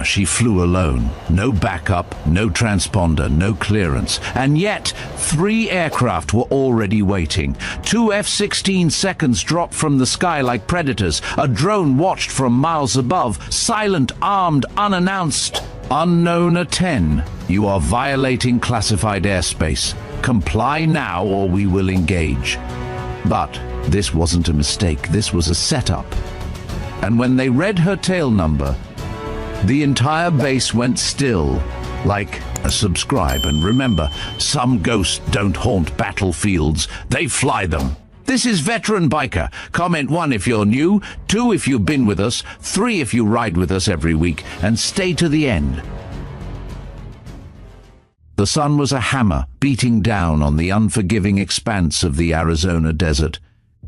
she flew alone. No backup, no transponder, no clearance. And yet, 3 aircraft were already waiting. 2 F-16 seconds dropped from the sky like predators. A drone watched from miles above, silent, armed, unannounced. Unknown 10, you are violating classified airspace. Comply now or we will engage. But this wasn't a mistake, this was a setup. And when they read her tail number, the entire base went still, like a subscribe. And remember, some ghosts don't haunt battlefields, they fly them. This is Veteran Biker. Comment 1 if you're new, 2 if you've been with us, 3 if you ride with us every week, and stay to the end. The sun was a hammer beating down on the unforgiving expanse of the Arizona desert.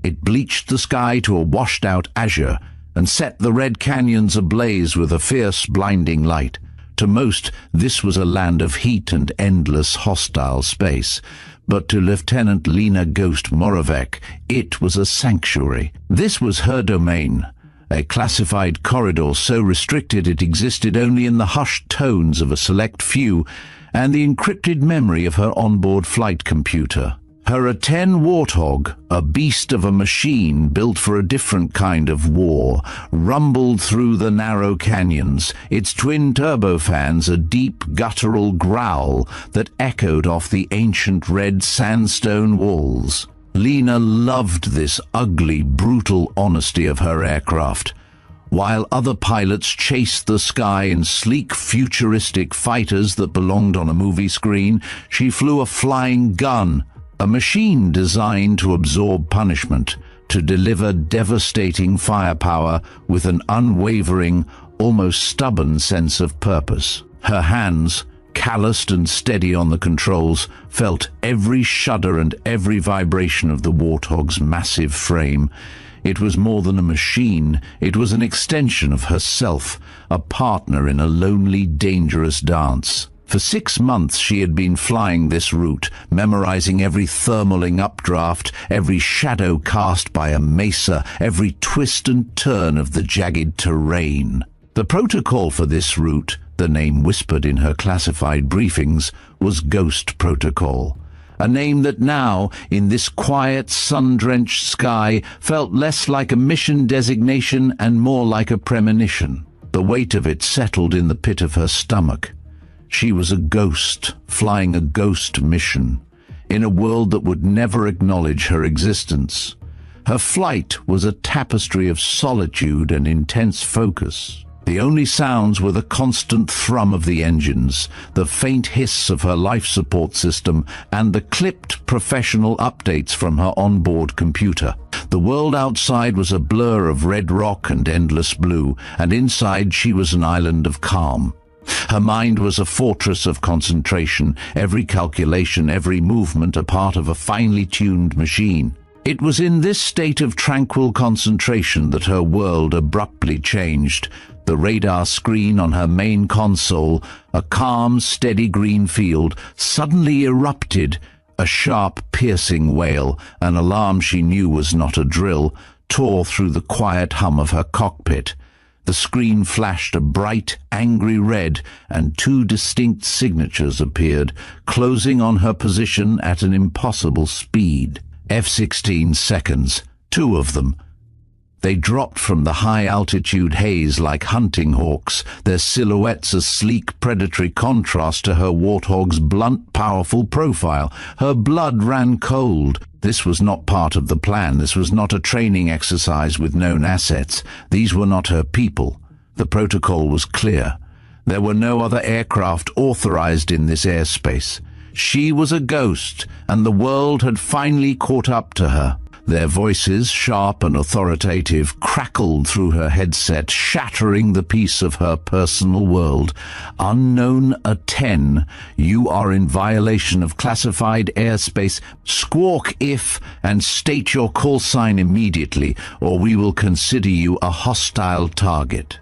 It bleached the sky to a washed-out azure and set the red canyons ablaze with a fierce, blinding light. To most, this was a land of heat and endless hostile space. But to Lieutenant Lena Ghost Moravec, it was a sanctuary. This was her domain, a classified corridor so restricted it existed only in the hushed tones of a select few and the encrypted memory of her onboard flight computer. Her A-10 Warthog, a beast of a machine built for a different kind of war, rumbled through the narrow canyons, its twin turbofans a deep guttural growl that echoed off the ancient red sandstone walls. Lena loved this ugly, brutal honesty of her aircraft. While other pilots chased the sky in sleek, futuristic fighters that belonged on a movie screen, she flew a flying gun, a machine designed to absorb punishment, to deliver devastating firepower with an unwavering, almost stubborn sense of purpose. Her hands, calloused and steady on the controls, felt every shudder and every vibration of the Warthog's massive frame. It was more than a machine, it was an extension of herself, a partner in a lonely, dangerous dance. For 6 months she had been flying this route, memorizing every thermaling updraft, every shadow cast by a mesa, every twist and turn of the jagged terrain. The protocol for this route, the name whispered in her classified briefings, was Ghost Protocol. A name that now, in this quiet, sun-drenched sky, felt less like a mission designation and more like a premonition. The weight of it settled in the pit of her stomach. She was a ghost, flying a ghost mission, in a world that would never acknowledge her existence. Her flight was a tapestry of solitude and intense focus. The only sounds were the constant thrum of the engines, the faint hiss of her life support system, and the clipped professional updates from her onboard computer. The world outside was a blur of red rock and endless blue, and inside she was an island of calm. Her mind was a fortress of concentration, every calculation, every movement a part of a finely tuned machine. It was in this state of tranquil concentration that her world abruptly changed. The radar screen on her main console, a calm, steady green field, suddenly erupted. A sharp, piercing wail, an alarm she knew was not a drill, tore through the quiet hum of her cockpit. The screen flashed a bright, angry red, and 2 distinct signatures appeared, closing on her position at an impossible speed. F-16 seconds, 2 of them. They dropped from the high-altitude haze like hunting hawks, their silhouettes a sleek, predatory contrast to her Warthog's blunt, powerful profile. Her blood ran cold. This was not part of the plan. This was not a training exercise with known assets. These were not her people. The protocol was clear. There were no other aircraft authorized in this airspace. She was a ghost, and the world had finally caught up to her. Their voices, sharp and authoritative, crackled through her headset, shattering the peace of her personal world. Unknown A-10, you are in violation of classified airspace. Squawk if and state your call sign immediately, or we will consider you a hostile target.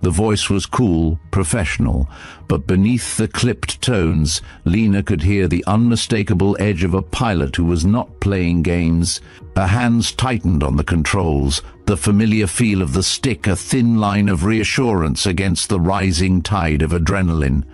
The voice was cool, professional, but beneath the clipped tones, Lena could hear the unmistakable edge of a pilot who was not playing games. Her hands tightened on the controls, the familiar feel of the stick a thin line of reassurance against the rising tide of adrenaline.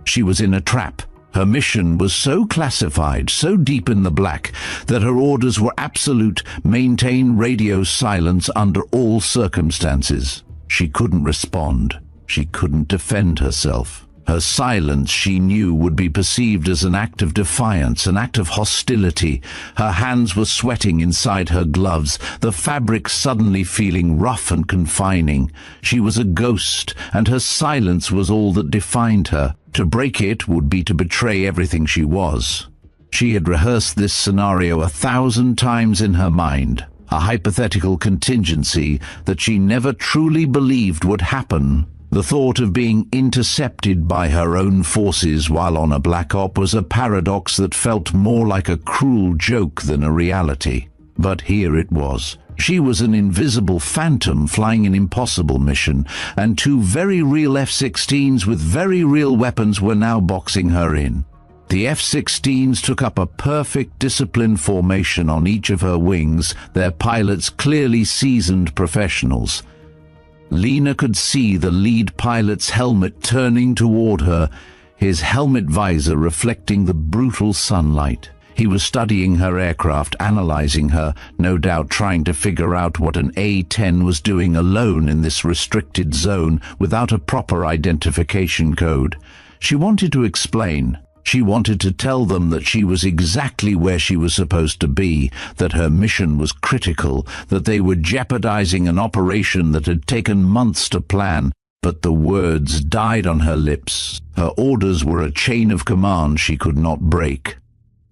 She was in a trap. Her mission was so classified, so deep in the black, that her orders were absolute: maintain radio silence under all circumstances. She couldn't respond. She couldn't defend herself. Her silence, she knew, would be perceived as an act of defiance, an act of hostility. Her hands were sweating inside her gloves, the fabric suddenly feeling rough and confining. She was a ghost, and her silence was all that defined her. To break it would be to betray everything she was. She had rehearsed this scenario 1,000 times in her mind, a hypothetical contingency that she never truly believed would happen. The thought of being intercepted by her own forces while on a black op was a paradox that felt more like a cruel joke than a reality. But here it was. She was an invisible phantom flying an impossible mission, and two very real F-16s with very real weapons were now boxing her in. The F-16s took up a perfect disciplined formation on each of her wings, their pilots clearly seasoned professionals. Lena could see the lead pilot's helmet turning toward her, his helmet visor reflecting the brutal sunlight. He was studying her aircraft, analyzing her, no doubt trying to figure out what an A-10 was doing alone in this restricted zone without a proper identification code. She wanted to explain. She wanted to tell them that she was exactly where she was supposed to be, that her mission was critical, that they were jeopardizing an operation that had taken months to plan. But the words died on her lips. Her orders were a chain of command she could not break.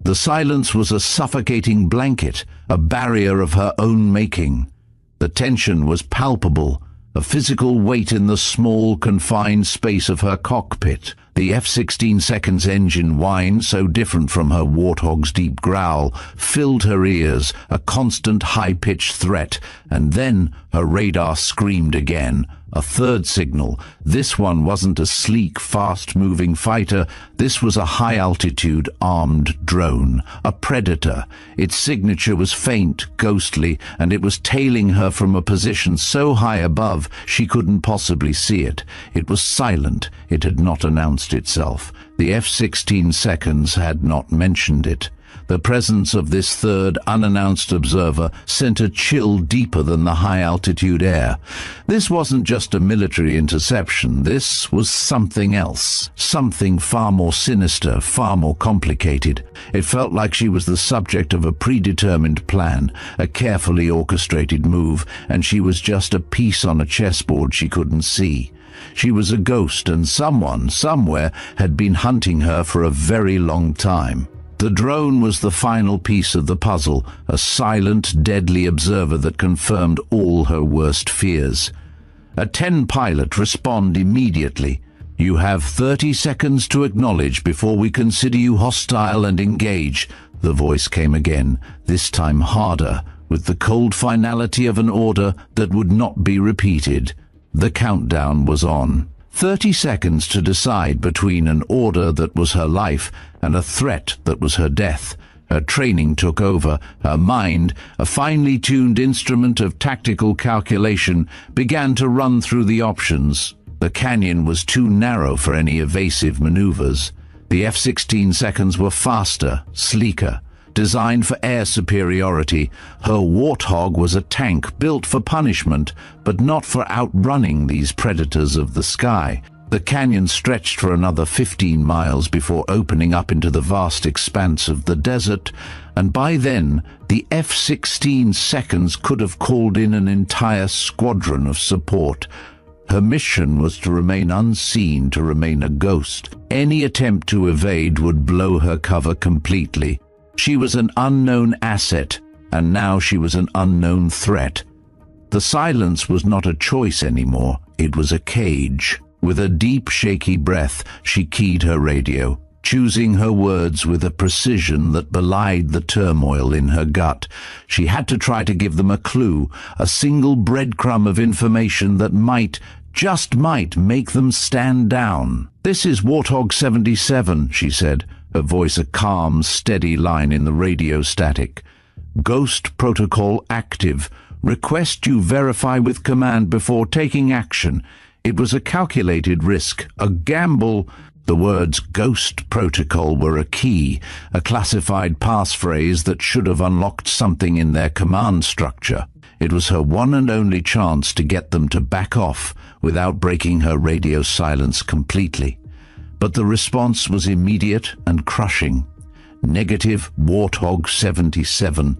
The silence was a suffocating blanket, a barrier of her own making. The tension was palpable, a physical weight in the small, confined space of her cockpit. The F-16 seconds engine whine, so different from her Warthog's deep growl, filled her ears, a constant high-pitched threat, and then her radar screamed again. A third signal. This one wasn't a sleek, fast-moving fighter. This was a high-altitude, armed drone, a predator. Its signature was faint, ghostly, and it was tailing her from a position so high above she couldn't possibly see it. It was silent. It had not announced itself. The F-16 seconds had not mentioned it. The presence of this third, unannounced observer sent a chill deeper than the high-altitude air. This wasn't just a military interception. This was something else, something far more sinister, far more complicated. It felt like she was the subject of a predetermined plan, a carefully orchestrated move, and she was just a piece on a chessboard she couldn't see. She was a ghost, and someone, somewhere, had been hunting her for a very long time. The drone was the final piece of the puzzle, a silent, deadly observer that confirmed all her worst fears. A 10 pilot respond immediately. You have 30 seconds to acknowledge before we consider you hostile and engage. The voice came again, this time harder, with the cold finality of an order that would not be repeated. The countdown was on. 30 seconds to decide between an order that was her life and a threat that was her death. Her training took over. Her mind, a finely tuned instrument of tactical calculation, began to run through the options. The canyon was too narrow for any evasive maneuvers. The F-16 seconds were faster, sleeker, designed for air superiority. Her Warthog was a tank built for punishment, but not for outrunning these predators of the sky. The canyon stretched for another 15 miles before opening up into the vast expanse of the desert, and by then the F-16 seconds could have called in an entire squadron of support. Her mission was to remain unseen, to remain a ghost. Any attempt to evade would blow her cover completely. She was an unknown asset, and now she was an unknown threat. The silence was not a choice anymore, it was a cage. With a deep, shaky breath, she keyed her radio, choosing her words with a precision that belied the turmoil in her gut. She had to try to give them a clue, a single breadcrumb of information that might, just might make them stand down. "This is Warthog 77, she said, her voice a calm, steady line in the radio static. "Ghost protocol active. Request you verify with command before taking action. It was a calculated risk, a gamble." The words "Ghost Protocol" were a key, a classified passphrase that should have unlocked something in their command structure. It was her one and only chance to get them to back off without breaking her radio silence completely. But the response was immediate and crushing. Negative Warthog 77.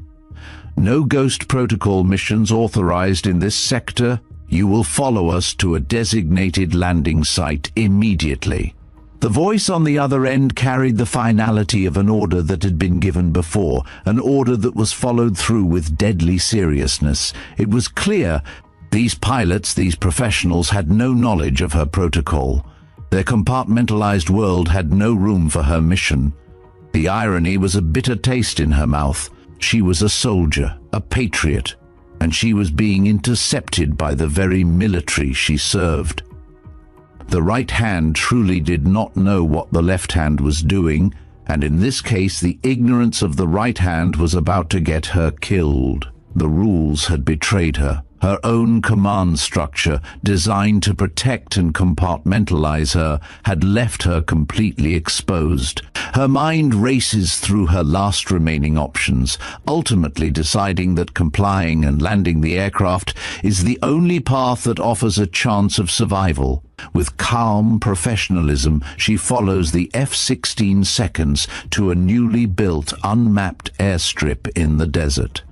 "No Ghost Protocol missions authorized in this sector. You will follow us to a designated landing site immediately." The voice on the other end carried the finality of an order that had been given before, an order that was followed through with deadly seriousness. It was clear these pilots, these professionals, had no knowledge of her protocol. Their compartmentalized world had no room for her mission. The irony was a bitter taste in her mouth. She was a soldier, a patriot, and she was being intercepted by the very military she served. The right hand truly did not know what the left hand was doing, and in this case the ignorance of the right hand was about to get her killed. The rules had betrayed her. Her own command structure, designed to protect and compartmentalize her, had left her completely exposed. Her mind races through her last remaining options, ultimately deciding that complying and landing the aircraft is the only path that offers a chance of survival. With calm professionalism, she follows the F-16 seconds to a newly built, unmapped airstrip in the desert.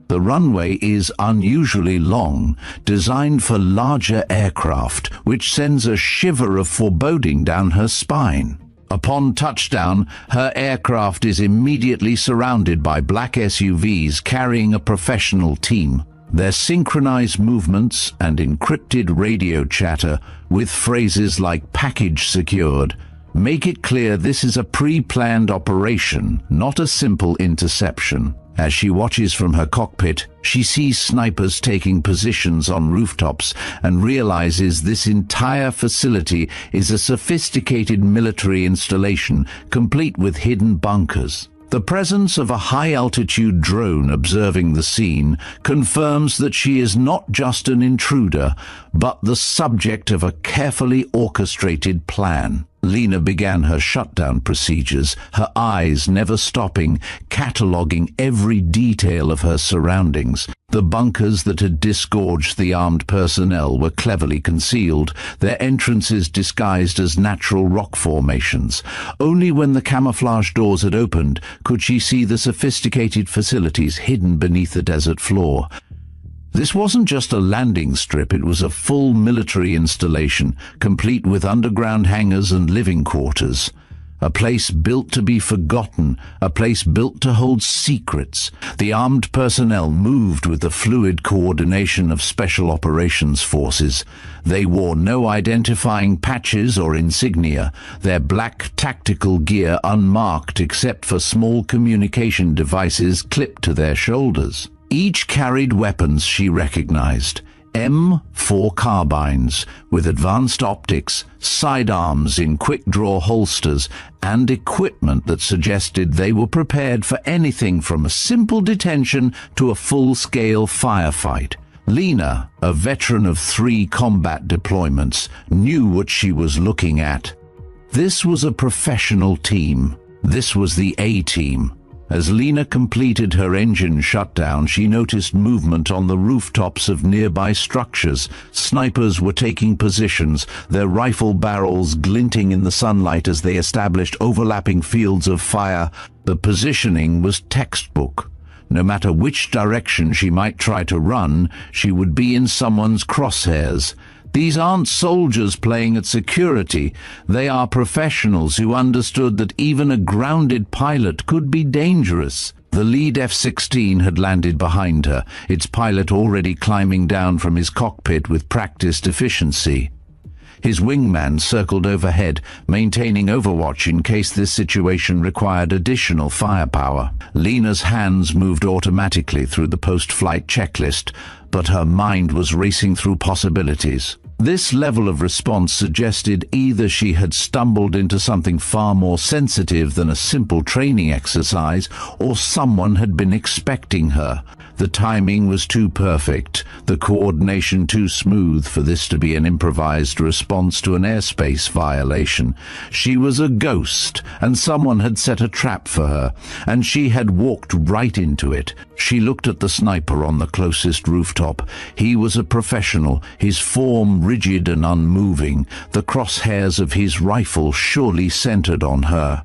The runway is unusually long, designed for larger aircraft, which sends a shiver of foreboding down her spine. Upon touchdown, her aircraft is immediately surrounded by black SUVs carrying a professional team. Their synchronized movements and encrypted radio chatter, with phrases like "package secured," make it clear this is a pre-planned operation, not a simple interception. As she watches from her cockpit, she sees snipers taking positions on rooftops and realizes this entire facility is a sophisticated military installation, complete with hidden bunkers. The presence of a high-altitude drone observing the scene confirms that she is not just an intruder, but the subject of a carefully orchestrated plan. Lena began her shutdown procedures, her eyes never stopping, cataloging every detail of her surroundings. The bunkers that had disgorged the armed personnel were cleverly concealed, their entrances disguised as natural rock formations. Only when the camouflage doors had opened could she see the sophisticated facilities hidden beneath the desert floor. This wasn't just a landing strip, it was a full military installation, complete with underground hangars and living quarters. A place built to be forgotten, a place built to hold secrets. The armed personnel moved with the fluid coordination of special operations forces. They wore no identifying patches or insignia, their black tactical gear unmarked except for small communication devices clipped to their shoulders. Each carried weapons she recognized. M4 carbines with advanced optics, sidearms in quick-draw holsters, and equipment that suggested they were prepared for anything from a simple detention to a full-scale firefight. Lena, a veteran of 3 combat deployments, knew what she was looking at. This was a professional team. This was the A-team. As Lena completed her engine shutdown, she noticed movement on the rooftops of nearby structures. Snipers were taking positions, their rifle barrels glinting in the sunlight as they established overlapping fields of fire. The positioning was textbook. No matter which direction she might try to run, she would be in someone's crosshairs. These aren't soldiers playing at security. They are professionals who understood that even a grounded pilot could be dangerous. The lead F-16 had landed behind her, its pilot already climbing down from his cockpit with practiced efficiency. His wingman circled overhead, maintaining overwatch in case this situation required additional firepower. Lena's hands moved automatically through the post-flight checklist, but her mind was racing through possibilities. This level of response suggested either she had stumbled into something far more sensitive than a simple training exercise, or someone had been expecting her. The timing was too perfect, the coordination too smooth for this to be an improvised response to an airspace violation. She was a ghost, and someone had set a trap for her, and she had walked right into it. She looked at the sniper on the closest rooftop. He was a professional, his form rigid and unmoving, the crosshairs of his rifle surely centered on her.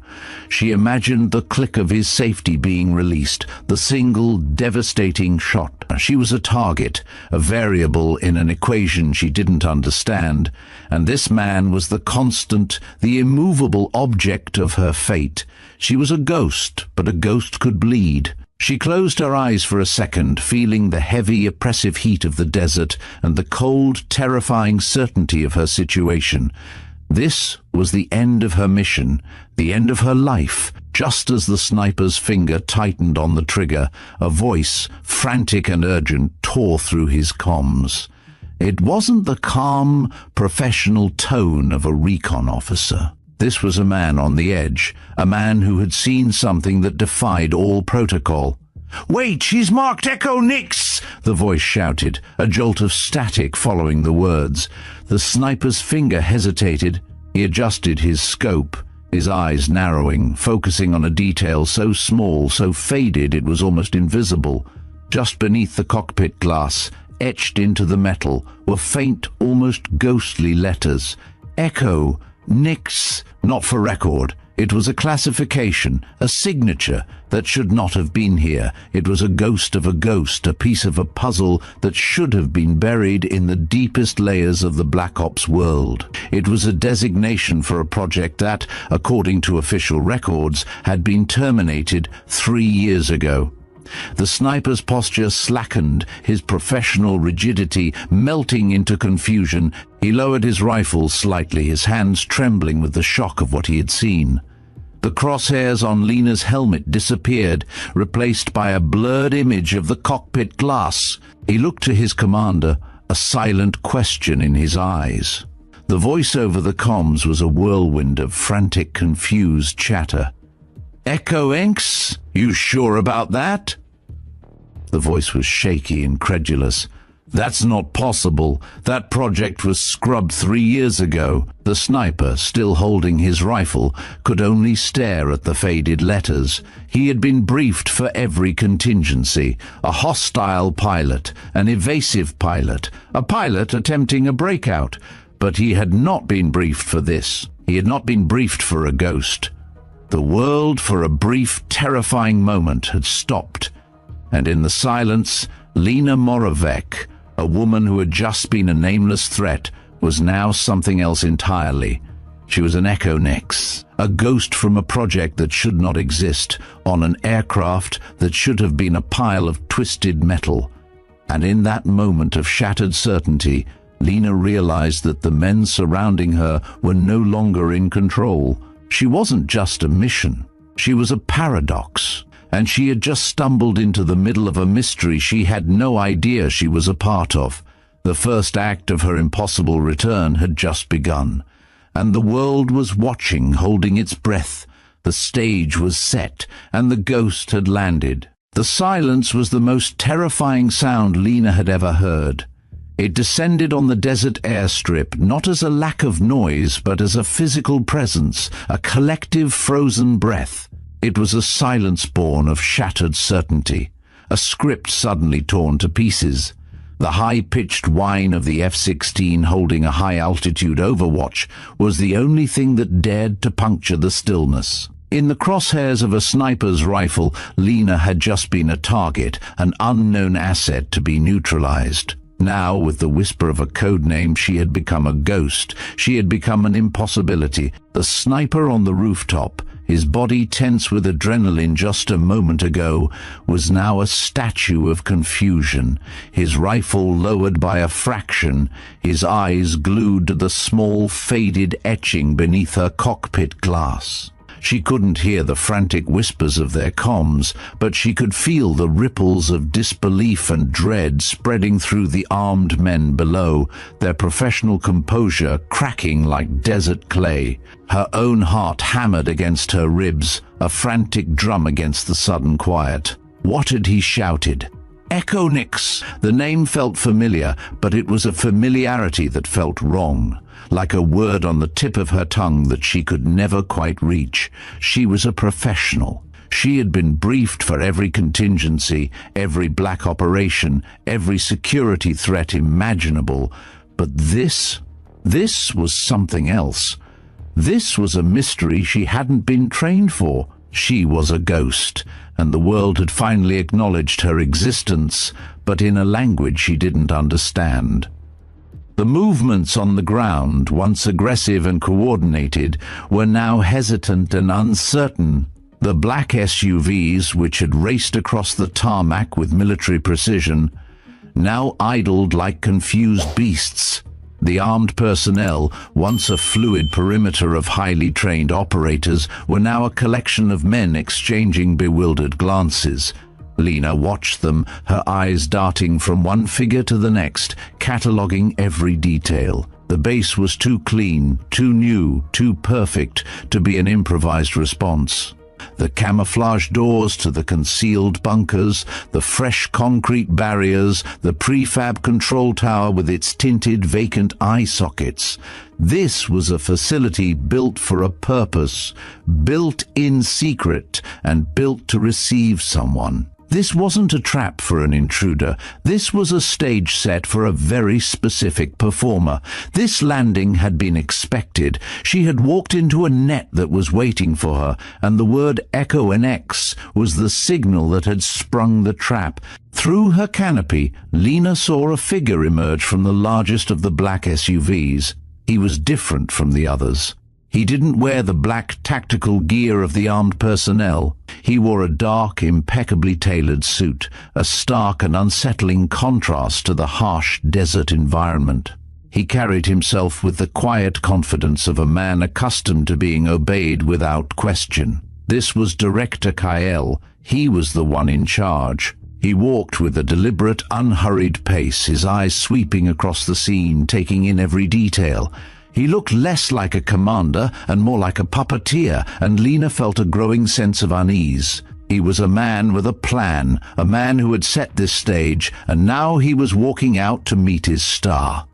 She imagined the click of his safety being released, the single devastating shot. She was a target, a variable in an equation she didn't understand, and this man was the constant, the immovable object of her fate. She was a ghost, but a ghost could bleed. She closed her eyes for a second, feeling the heavy, oppressive heat of the desert and the cold, terrifying certainty of her situation. This was the end of her mission, the end of her life. Just as the sniper's finger tightened on the trigger, a voice, frantic and urgent, tore through his comms. It wasn't the calm, professional tone of a recon officer. This was a man on the edge, a man who had seen something that defied all protocol. "Wait, she's marked Echo Nix!" the voice shouted, a jolt of static following the words. The sniper's finger hesitated. He adjusted his scope, his eyes narrowing, focusing on a detail so small, so faded it was almost invisible. Just beneath the cockpit glass, etched into the metal, were faint, almost ghostly letters. Echo Nix, not for record. It was a classification, a signature that should not have been here. It was a ghost of a ghost, a piece of a puzzle that should have been buried in the deepest layers of the Black Ops world. It was a designation for a project that, according to official records, had been terminated 3 years ago. The sniper's posture slackened, his professional rigidity melting into confusion. He lowered his rifle slightly, his hands trembling with the shock of what he had seen. The crosshairs on Lena's helmet disappeared, replaced by a blurred image of the cockpit glass. He looked to his commander, a silent question in his eyes. The voice over the comms was a whirlwind of frantic, confused chatter. "Echo Inks? You sure about that?" The voice was shaky, incredulous. "That's not possible. That project was scrubbed 3 years ago." The sniper, still holding his rifle, could only stare at the faded letters. He had been briefed for every contingency. A hostile pilot, an evasive pilot, a pilot attempting a breakout. But he had not been briefed for this. He had not been briefed for a ghost. The world, for a brief, terrifying moment, had stopped. And in the silence, Lena Moravec, a woman who had just been a nameless threat, was now something else entirely. She was an Echo Nix, a ghost from a project that should not exist, on an aircraft that should have been a pile of twisted metal. And in that moment of shattered certainty, Lena realized that the men surrounding her were no longer in control. She wasn't just a mission. She was a paradox. And she had just stumbled into the middle of a mystery she had no idea she was a part of. The first act of her impossible return had just begun, and the world was watching, holding its breath. The stage was set, and the ghost had landed. The silence was the most terrifying sound Lena had ever heard. It descended on the desert airstrip, not as a lack of noise, but as a physical presence, a collective frozen breath. It was a silence born of shattered certainty, a script suddenly torn to pieces. The high-pitched whine of the F-16 holding a high-altitude overwatch was the only thing that dared to puncture the stillness. In the crosshairs of a sniper's rifle, Lena had just been a target, an unknown asset to be neutralized. Now, with the whisper of a code name, she had become a ghost. She had become an impossibility. The sniper on the rooftop, his body tense with adrenaline just a moment ago, was now a statue of confusion, his rifle lowered by a fraction, his eyes glued to the small, faded etching beneath her cockpit glass. She couldn't hear the frantic whispers of their comms, but she could feel the ripples of disbelief and dread spreading through the armed men below, their professional composure cracking like desert clay. Her own heart hammered against her ribs, a frantic drum against the sudden quiet. What had he shouted? Echo Nix! The name felt familiar, but it was a familiarity that felt wrong, like a word on the tip of her tongue that she could never quite reach. She was a professional. She had been briefed for every contingency, every black operation, every security threat imaginable. But this was something else. This was a mystery she hadn't been trained for. She was a ghost, and the world had finally acknowledged her existence, but in a language she didn't understand. The movements on the ground, once aggressive and coordinated, were now hesitant and uncertain. The black SUVs, which had raced across the tarmac with military precision, now idled like confused beasts. The armed personnel, once a fluid perimeter of highly trained operators, were now a collection of men exchanging bewildered glances. Lena watched them, her eyes darting from one figure to the next, cataloguing every detail. The base was too clean, too new, too perfect to be an improvised response. The camouflage doors to the concealed bunkers, the fresh concrete barriers, the prefab control tower with its tinted vacant eye sockets. This was a facility built for a purpose, built in secret and built to receive someone. This wasn't a trap for an intruder. This was a stage set for a very specific performer. This landing had been expected. She had walked into a net that was waiting for her, and the word Echo NX was the signal that had sprung the trap. Through her canopy, Lena saw a figure emerge from the largest of the black SUVs. He was different from the others. He didn't wear the black tactical gear of the armed personnel. He wore a dark, impeccably tailored suit, a stark and unsettling contrast to the harsh desert environment. He carried himself with the quiet confidence of a man accustomed to being obeyed without question. This was Director Kyle. He was the one in charge. He walked with a deliberate, unhurried pace, his eyes sweeping across the scene, taking in every detail. He looked less like a commander and more like a puppeteer, and Lena felt a growing sense of unease. He was a man with a plan, a man who had set this stage, and now he was walking out to meet his star.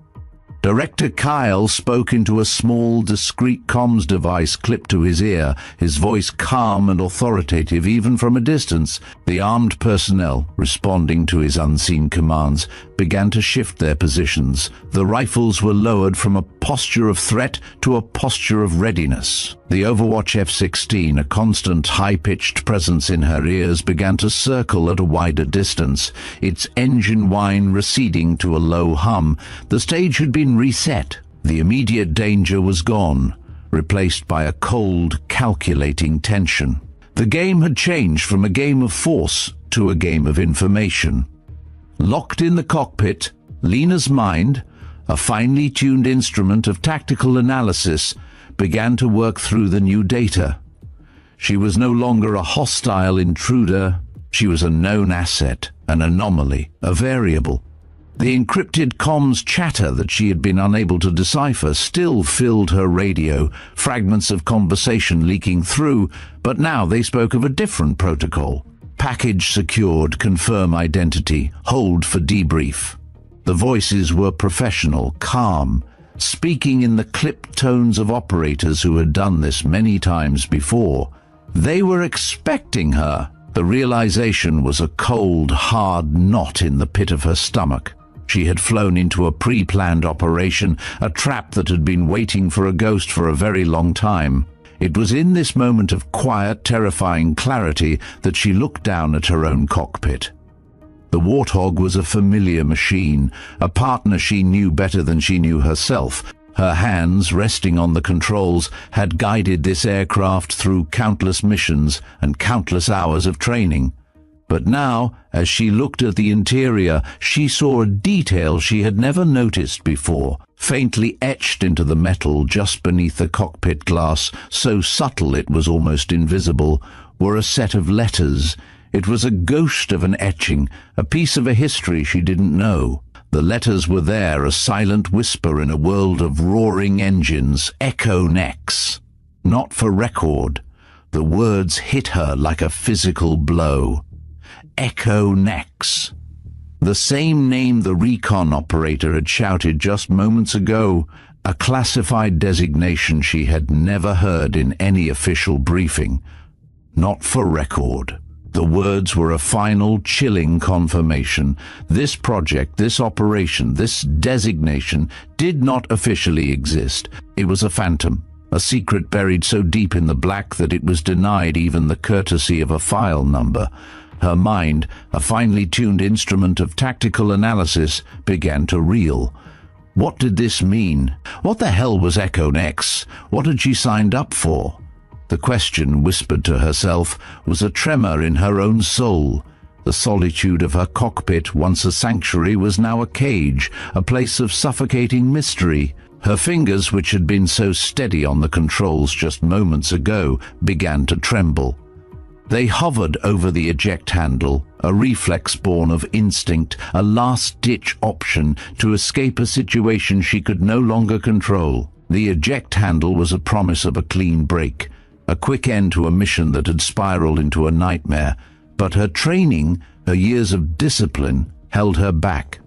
Director Kyle spoke into a small, discreet comms device clipped to his ear, his voice calm and authoritative even from a distance. The armed personnel, responding to his unseen commands, began to shift their positions. The rifles were lowered from a posture of threat to a posture of readiness. The Overwatch F-16, a constant high-pitched presence in her ears, began to circle at a wider distance, its engine whine receding to a low hum. The stage had been reset. The immediate danger was gone, replaced by a cold, calculating tension. The game had changed from a game of force to a game of information. Locked in the cockpit, Lena's mind, a finely tuned instrument of tactical analysis, began to work through the new data. She was no longer a hostile intruder. She was a known asset, an anomaly, a variable. The encrypted comms chatter that she had been unable to decipher still filled her radio, fragments of conversation leaking through, but now they spoke of a different protocol. Package secured, confirm identity, hold for debrief. The voices were professional, calm, speaking in the clipped tones of operators who had done this many times before. They were expecting her. The realization was a cold, hard knot in the pit of her stomach. She had flown into a pre-planned operation, a trap that had been waiting for a ghost for a very long time. It was in this moment of quiet, terrifying clarity that she looked down at her own cockpit. The Warthog was a familiar machine, a partner she knew better than she knew herself. Her hands, resting on the controls, had guided this aircraft through countless missions and countless hours of training. But now, as she looked at the interior, she saw a detail she had never noticed before. Faintly etched into the metal just beneath the cockpit glass, so subtle it was almost invisible, were a set of letters. It was a ghost of an etching, a piece of a history she didn't know. The letters were there, a silent whisper in a world of roaring engines. Echo Nex. Not for record. The words hit her like a physical blow. Echo Nex. The same name the recon operator had shouted just moments ago, a classified designation she had never heard in any official briefing. Not for record. The words were a final, chilling confirmation. This project, this operation, this designation did not officially exist. It was a phantom, a secret buried so deep in the black that it was denied even the courtesy of a file number. Her mind, a finely tuned instrument of tactical analysis, began to reel. What did this mean? What the hell was Echo Nex? What had she signed up for? The question, whispered to herself, was a tremor in her own soul. The solitude of her cockpit, once a sanctuary, was now a cage, a place of suffocating mystery. Her fingers, which had been so steady on the controls just moments ago, began to tremble. They hovered over the eject handle, a reflex born of instinct, a last-ditch option to escape a situation she could no longer control. The eject handle was a promise of a clean break, a quick end to a mission that had spiraled into a nightmare. But her training, her years of discipline, held her back.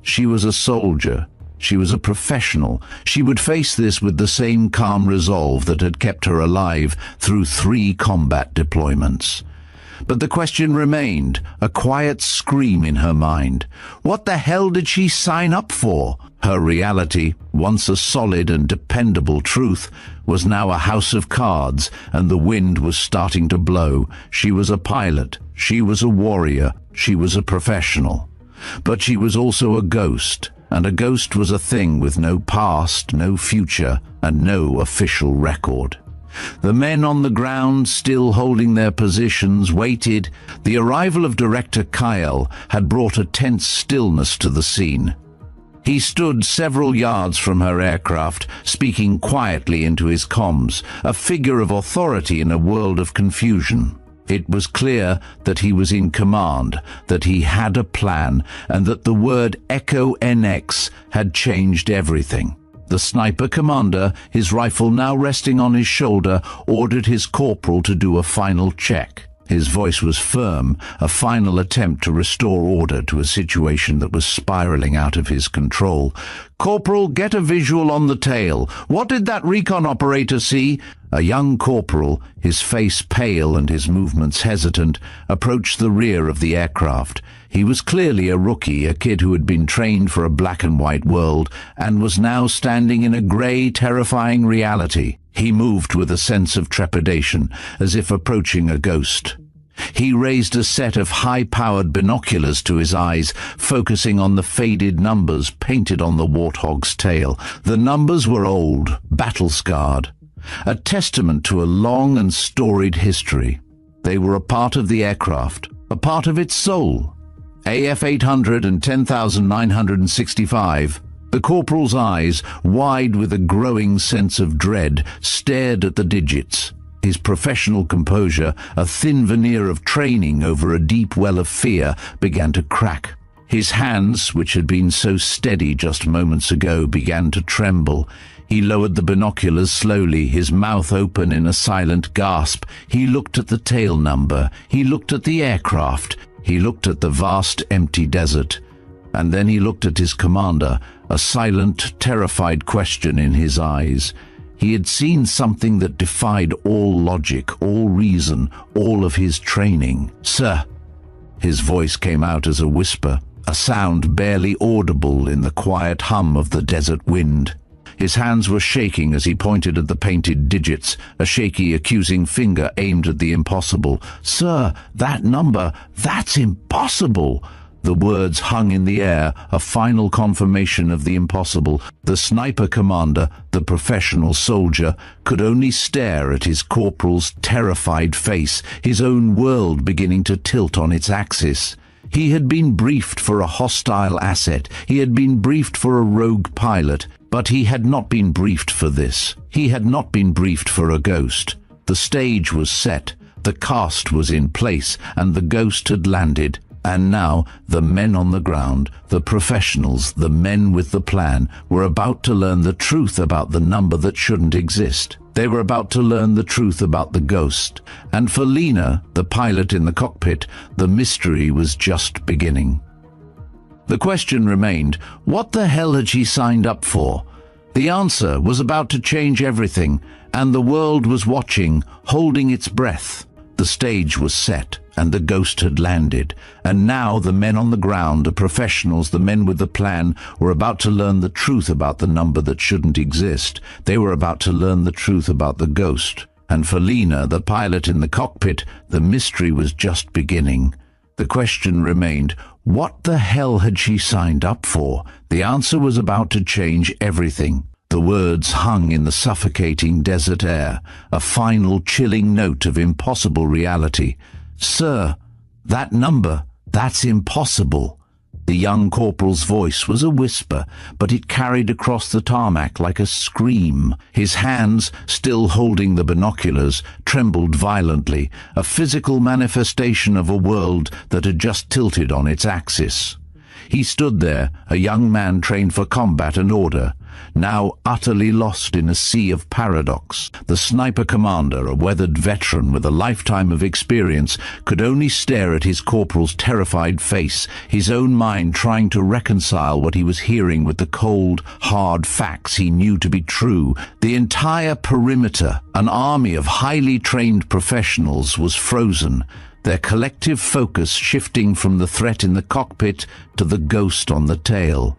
She was a soldier. She was a professional. She would face this with the same calm resolve that had kept her alive through 3 combat deployments. But the question remained, a quiet scream in her mind. What the hell did she sign up for? Her reality, once a solid and dependable truth, was now a house of cards, and the wind was starting to blow. She was a pilot. She was a warrior. She was a professional. But she was also a ghost. And a ghost was a thing with no past, no future, and no official record. The men on the ground, still holding their positions, waited. The arrival of Director Kyle had brought a tense stillness to the scene. He stood several yards from her aircraft, speaking quietly into his comms, a figure of authority in a world of confusion. It was clear that he was in command, that he had a plan, and that the word Echo NX had changed everything. The sniper commander, his rifle now resting on his shoulder, ordered his corporal to do a final check. His voice was firm, a final attempt to restore order to a situation that was spiraling out of his control. "Corporal, get a visual on the tail. What did that recon operator see?" A young corporal, his face pale and his movements hesitant, approached the rear of the aircraft. He was clearly a rookie, a kid who had been trained for a black-and-white world, and was now standing in a grey, terrifying reality. He moved with a sense of trepidation, as if approaching a ghost. He raised a set of high-powered binoculars to his eyes, focusing on the faded numbers painted on the warthog's tail. The numbers were old, battle-scarred, a testament to a long and storied history. They were a part of the aircraft, a part of its soul. AF 800 and 10,965. The corporal's eyes, wide with a growing sense of dread, stared at the digits. His professional composure, a thin veneer of training over a deep well of fear, began to crack. His hands, which had been so steady just moments ago, began to tremble. He lowered the binoculars slowly, his mouth open in a silent gasp. He looked at the tail number. He looked at the aircraft. He looked at the vast, empty desert. And then he looked at his commander, a silent, terrified question in his eyes. He had seen something that defied all logic, all reason, all of his training. "Sir." His voice came out as a whisper, a sound barely audible in the quiet hum of the desert wind. His hands were shaking as he pointed at the painted digits, a shaky, accusing finger aimed at the impossible. "Sir, that number, that's impossible." The words hung in the air, a final confirmation of the impossible. The sniper commander, the professional soldier, could only stare at his corporal's terrified face, his own world beginning to tilt on its axis. He had been briefed for a hostile asset. He had been briefed for a rogue pilot, but he had not been briefed for this. He had not been briefed for a ghost. The stage was set, the cast was in place, and the ghost had landed. And now, the men on the ground, the professionals, the men with the plan, were about to learn the truth about the number that shouldn't exist. They were about to learn the truth about the ghost. And for Lena, the pilot in the cockpit, the mystery was just beginning. The question remained, what the hell had she signed up for? The answer was about to change everything, and the world was watching, holding its breath. The stage was set, and the ghost had landed, and now the men on the ground, the professionals, the men with the plan, were about to learn the truth about the number that shouldn't exist. They were about to learn the truth about the ghost. And for Lena, the pilot in the cockpit, the mystery was just beginning. The question remained, what the hell had she signed up for? The answer was about to change everything. The words hung in the suffocating desert air, a final chilling note of impossible reality. "Sir, that number, that's impossible." The young corporal's voice was a whisper, but it carried across the tarmac like a scream. His hands, still holding the binoculars, trembled violently, a physical manifestation of a world that had just tilted on its axis. He stood there, a young man trained for combat and order, now utterly lost in a sea of paradox. The sniper commander, a weathered veteran with a lifetime of experience, could only stare at his corporal's terrified face, his own mind trying to reconcile what he was hearing with the cold, hard facts he knew to be true. The entire perimeter, an army of highly trained professionals, was frozen, their collective focus shifting from the threat in the cockpit to the ghost on the tail.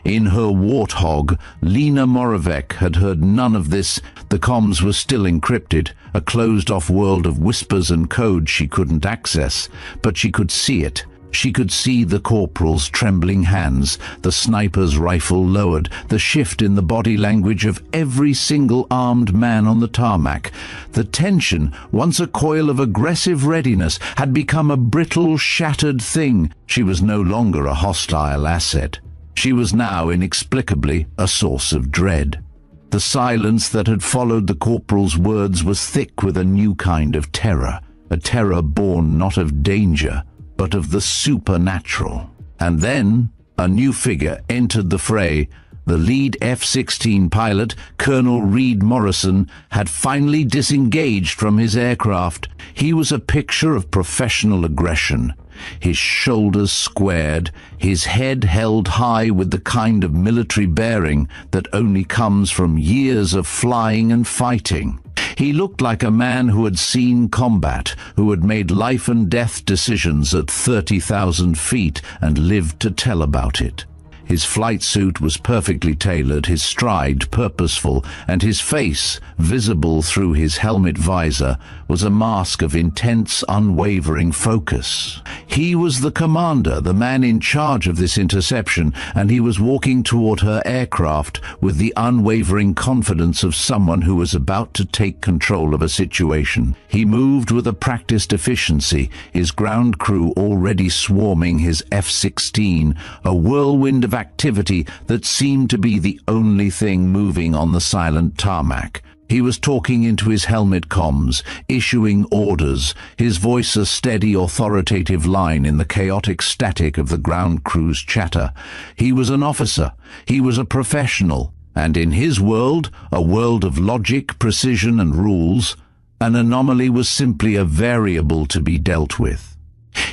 In her warthog, Lena Moravec had heard none of this. The comms were still encrypted, a closed-off world of whispers and code she couldn't access, but she could see it. She could see the corporal's trembling hands, the sniper's rifle lowered, the shift in the body language of every single armed man on the tarmac. The tension, once a coil of aggressive readiness, had become a brittle, shattered thing. She was no longer a hostile asset. She was now inexplicably a source of dread. The silence that had followed the corporal's words was thick with a new kind of terror, a terror born not of danger, but of the supernatural. And then a new figure entered the fray. The lead F-16 pilot, Colonel Reed Morrison, had finally disengaged from his aircraft. He was a picture of professional aggression. His shoulders squared, his head held high with the kind of military bearing that only comes from years of flying and fighting. He looked like a man who had seen combat, who had made life and death decisions at 30,000 feet and lived to tell about it. His flight suit was perfectly tailored, his stride purposeful, and his face, visible through his helmet visor, was a mask of intense, unwavering focus. He was the commander, the man in charge of this interception, and he was walking toward her aircraft with the unwavering confidence of someone who was about to take control of a situation. He moved with a practiced efficiency, his ground crew already swarming his F-16, a whirlwind of activity that seemed to be the only thing moving on the silent tarmac. He was talking into his helmet comms, issuing orders, his voice a steady, authoritative line in the chaotic static of the ground crew's chatter. He was an officer, he was a professional, and in his world, a world of logic, precision, and rules, an anomaly was simply a variable to be dealt with.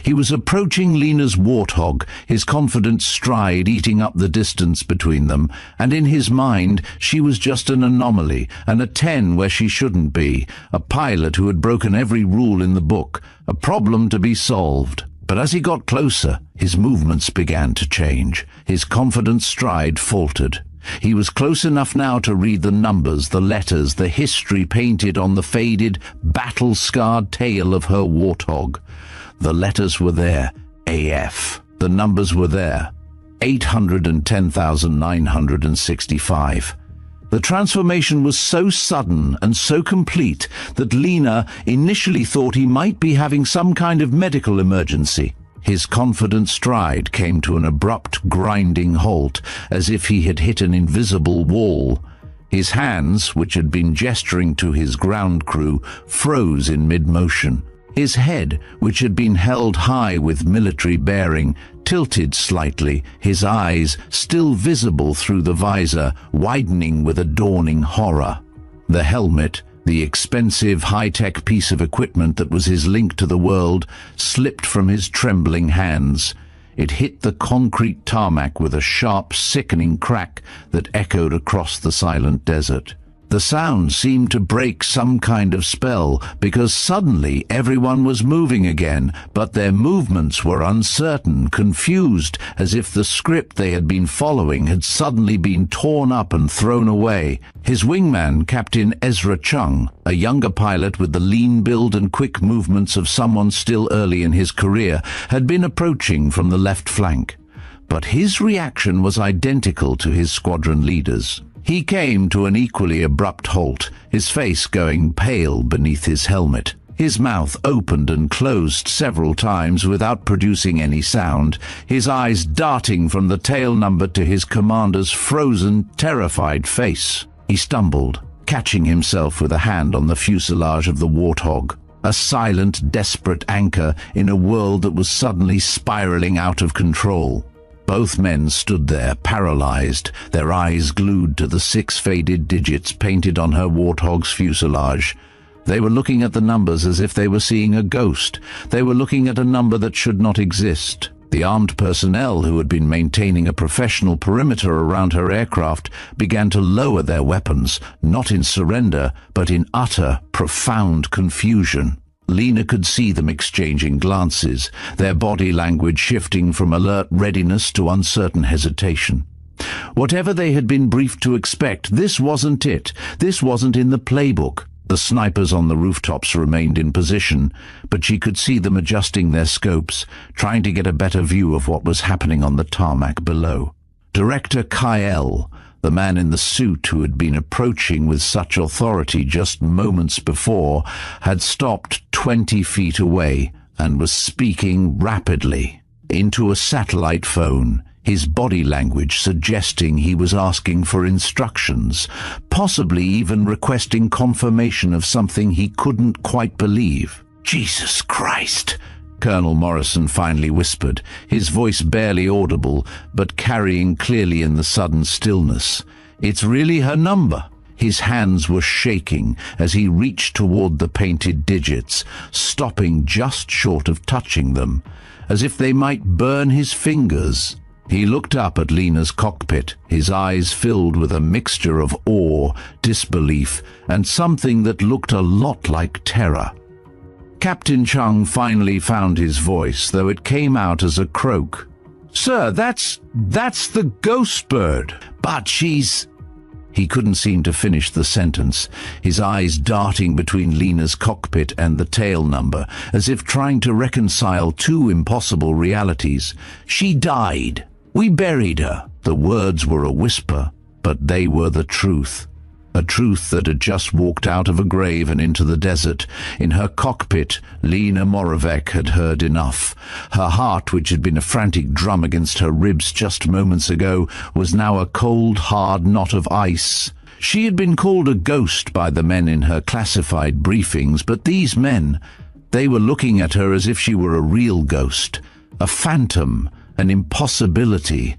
He was approaching Lena's warthog, his confident stride eating up the distance between them, and in his mind she was just an anomaly, a 10 where she shouldn't be, a pilot who had broken every rule in the book, a problem to be solved. But as he got closer, his movements began to change. His confident stride faltered. He was close enough now to read the numbers, the letters, the history painted on the faded, battle-scarred tail of her warthog. The letters were there, AF. The numbers were there. 810,965. The transformation was so sudden and so complete that Lena initially thought he might be having some kind of medical emergency. His confident stride came to an abrupt, grinding halt, as if he had hit an invisible wall. His hands, which had been gesturing to his ground crew, froze in mid-motion. His head, which had been held high with military bearing, tilted slightly, his eyes, still visible through the visor, widening with a dawning horror. The helmet, the expensive high-tech piece of equipment that was his link to the world, slipped from his trembling hands. It hit the concrete tarmac with a sharp, sickening crack that echoed across the silent desert. The sound seemed to break some kind of spell, because suddenly everyone was moving again, but their movements were uncertain, confused, as if the script they had been following had suddenly been torn up and thrown away. His wingman, Captain Ezra Chung, a younger pilot with the lean build and quick movements of someone still early in his career, had been approaching from the left flank. But his reaction was identical to his squadron leader's. He came to an equally abrupt halt, his face going pale beneath his helmet. His mouth opened and closed several times without producing any sound, his eyes darting from the tail number to his commander's frozen, terrified face. He stumbled, catching himself with a hand on the fuselage of the Warthog, a silent, desperate anchor in a world that was suddenly spiraling out of control. Both men stood there, paralyzed, their eyes glued to the 6 faded digits painted on her Warthog's fuselage. They were looking at the numbers as if they were seeing a ghost. They were looking at a number that should not exist. The armed personnel who had been maintaining a professional perimeter around her aircraft began to lower their weapons, not in surrender, but in utter, profound confusion. Lena could see them exchanging glances, their body language shifting from alert readiness to uncertain hesitation. Whatever they had been briefed to expect, this wasn't it. This wasn't in the playbook. The snipers on the rooftops remained in position, but she could see them adjusting their scopes, trying to get a better view of what was happening on the tarmac below. Director Kyle, the man in the suit who had been approaching with such authority just moments before, had stopped 20 feet away and was speaking rapidly into a satellite phone, his body language suggesting he was asking for instructions, possibly even requesting confirmation of something he couldn't quite believe. "Jesus Christ!" Colonel Morrison finally whispered, his voice barely audible, but carrying clearly in the sudden stillness. "It's really her number." His hands were shaking as he reached toward the painted digits, stopping just short of touching them, as if they might burn his fingers. He looked up at Lena's cockpit, his eyes filled with a mixture of awe, disbelief, and something that looked a lot like terror. Captain Chung finally found his voice, though it came out as a croak. "Sir, that's the ghost bird. But she's—" He couldn't seem to finish the sentence, his eyes darting between Lena's cockpit and the tail number, as if trying to reconcile two impossible realities. "She died. We buried her." The words were a whisper, but they were the truth. A truth that had just walked out of a grave and into the desert. In her cockpit, Lena Moravec had heard enough. Her heart, which had been a frantic drum against her ribs just moments ago, was now a cold, hard knot of ice. She had been called a ghost by the men in her classified briefings, but these men, they were looking at her as if she were a real ghost, a phantom, an impossibility.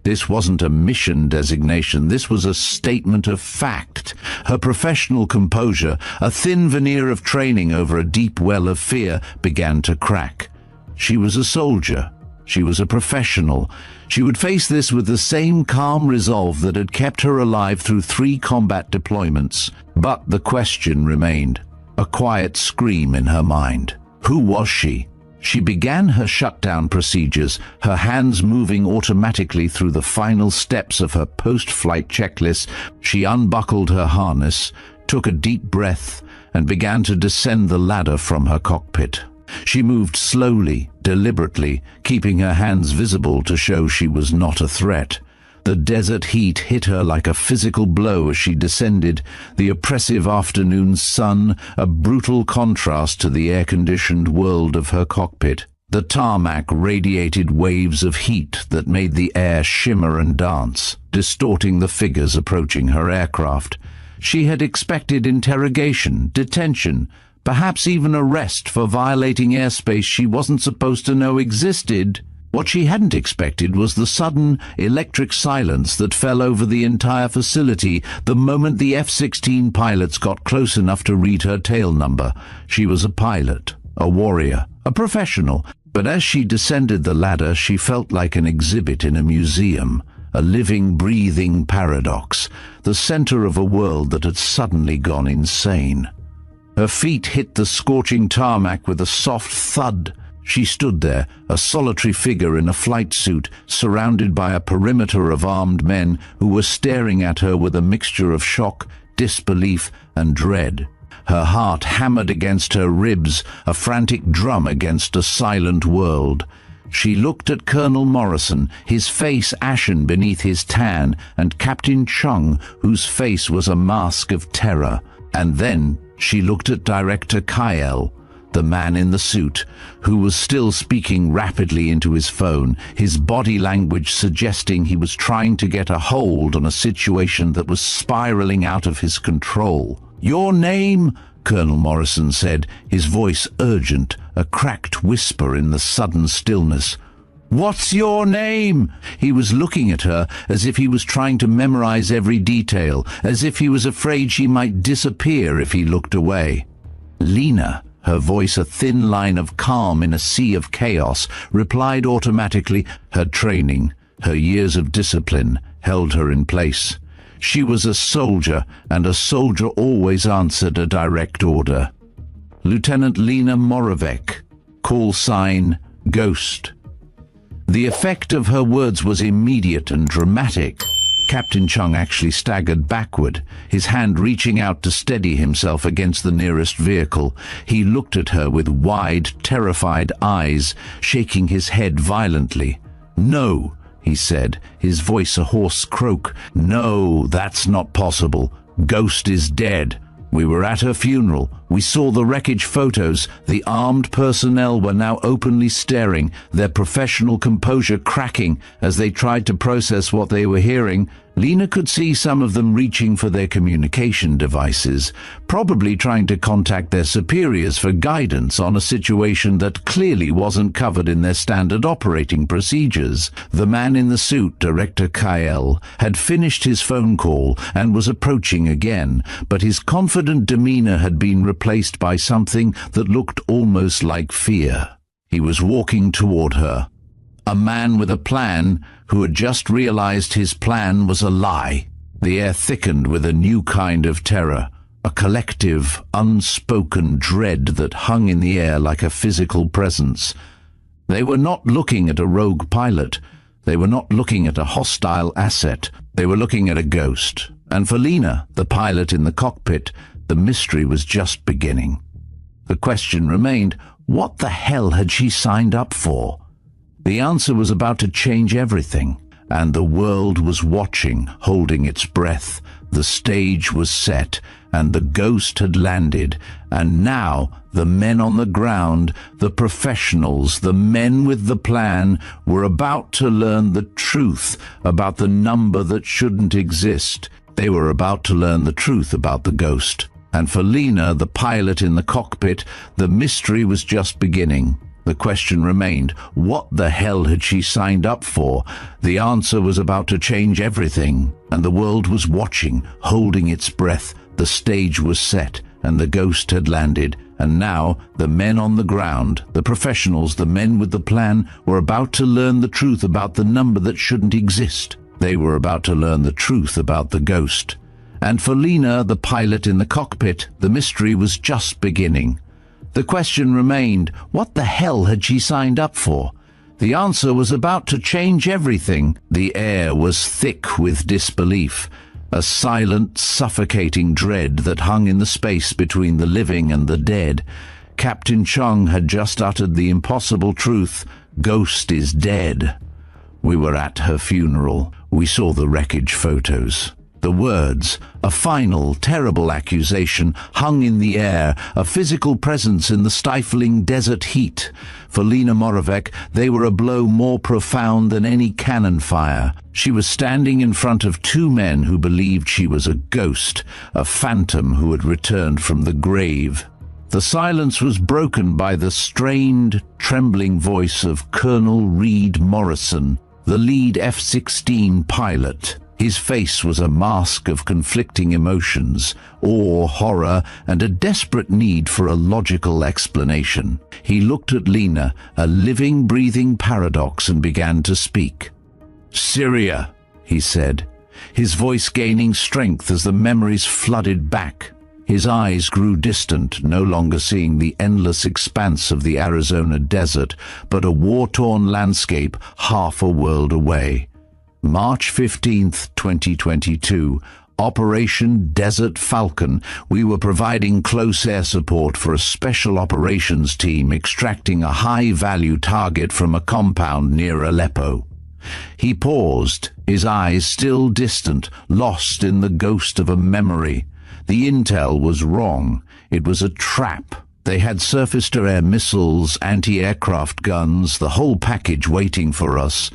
This wasn't a mission designation, this was a statement of fact. Her professional composure, a thin veneer of training over a deep well of fear, began to crack. She was a soldier. She was a professional. She would face this with the same calm resolve that had kept her alive through 3 combat deployments. But the question remained, a quiet scream in her mind. Who was she? She began her shutdown procedures, her hands moving automatically through the final steps of her post-flight checklist. She unbuckled her harness, took a deep breath, and began to descend the ladder from her cockpit. She moved slowly, deliberately, keeping her hands visible to show she was not a threat. The desert heat hit her like a physical blow as she descended, the oppressive afternoon sun a brutal contrast to the air-conditioned world of her cockpit. The tarmac radiated waves of heat that made the air shimmer and dance, distorting the figures approaching her aircraft. She had expected interrogation, detention, perhaps even arrest for violating airspace she wasn't supposed to know existed. What she hadn't expected was the sudden electric silence that fell over the entire facility the moment the F-16 pilots got close enough to read her tail number. She was a pilot, a warrior, a professional, but as she descended the ladder, she felt like an exhibit in a museum, a living, breathing paradox, the center of a world that had suddenly gone insane. Her feet hit the scorching tarmac with a soft thud. She stood there, a solitary figure in a flight suit, surrounded by a perimeter of armed men who were staring at her with a mixture of shock, disbelief, and dread. Her heart hammered against her ribs, a frantic drum against a silent world. She looked at Colonel Morrison, his face ashen beneath his tan, and Captain Chung, whose face was a mask of terror. And then she looked at Director Kyle, the man in the suit, who was still speaking rapidly into his phone, his body language suggesting he was trying to get a hold on a situation that was spiraling out of his control. "Your name?" Colonel Morrison said, his voice urgent, a cracked whisper in the sudden stillness. "What's your name?" He was looking at her as if he was trying to memorize every detail, as if he was afraid she might disappear if he looked away. Lena, her voice a thin line of calm in a sea of chaos, replied automatically. Her training, her years of discipline, held her in place. She was a soldier, and a soldier always answered a direct order. Lieutenant Lena Moravec, call sign Ghost. The effect of her words was immediate and dramatic. Captain Chung actually staggered backward, his hand reaching out to steady himself against the nearest vehicle. He looked at her with wide, terrified eyes, shaking his head violently. "No," he said, his voice a hoarse croak. "No, that's not possible. Ghost is dead. We were at her funeral. We saw the wreckage photos. The armed personnel were now openly staring, their professional composure cracking as they tried to process what they were hearing. Lena could see some of them reaching for their communication devices, probably trying to contact their superiors for guidance on a situation that clearly wasn't covered in their standard operating procedures. The man in the suit, Director Kyle, had finished his phone call and was approaching again, but his confident demeanor had been replaced by something that looked almost like fear. He was walking toward her. A man with a plan who had just realized his plan was a lie. The air thickened with a new kind of terror, a collective, unspoken dread that hung in the air like a physical presence. They were not looking at a rogue pilot. They were not looking at a hostile asset. They were looking at a ghost. And for Lena, the pilot in the cockpit, the mystery was just beginning. The question remained, what the hell had she signed up for? The answer was about to change everything, and the world was watching, holding its breath. The stage was set, and the ghost had landed, and now the men on the ground, the professionals, the men with the plan, were about to learn the truth about the number that shouldn't exist. They were about to learn the truth about the ghost. And for Lena, the pilot in the cockpit, the mystery was just beginning. The question remained, what the hell had she signed up for? The answer was about to change everything, and the world was watching, holding its breath. The stage was set, and the ghost had landed, and now the men on the ground, the professionals, the men with the plan, were about to learn the truth about the number that shouldn't exist. They were about to learn the truth about the ghost. And for Lena, the pilot in the cockpit, the mystery was just beginning. The question remained, what the hell had she signed up for? The answer was about to change everything. The air was thick with disbelief, a silent, suffocating dread that hung in the space between the living and the dead. Captain Chung had just uttered the impossible truth: Ghost is dead. We were at her funeral. We saw the wreckage photos. The words, a final, terrible accusation, hung in the air, a physical presence in the stifling desert heat. For Lena Moravec, they were a blow more profound than any cannon fire. She was standing in front of two men who believed she was a ghost, a phantom who had returned from the grave. The silence was broken by the strained, trembling voice of Colonel Reed Morrison, the lead F-16 pilot. His face was a mask of conflicting emotions, awe, horror, and a desperate need for a logical explanation. He looked at Lena, a living, breathing paradox, and began to speak. "Syria," he said, his voice gaining strength as the memories flooded back. His eyes grew distant, no longer seeing the endless expanse of the Arizona desert, but a war-torn landscape half a world away. March 15th, 2022, Operation Desert Falcon. We were providing close air support for a special operations team extracting a high-value target from a compound near Aleppo. He paused, his eyes still distant, lost in the ghost of a memory. The intel was wrong. It was a trap. They had surface-to-air missiles, anti-aircraft guns, the whole package waiting for us.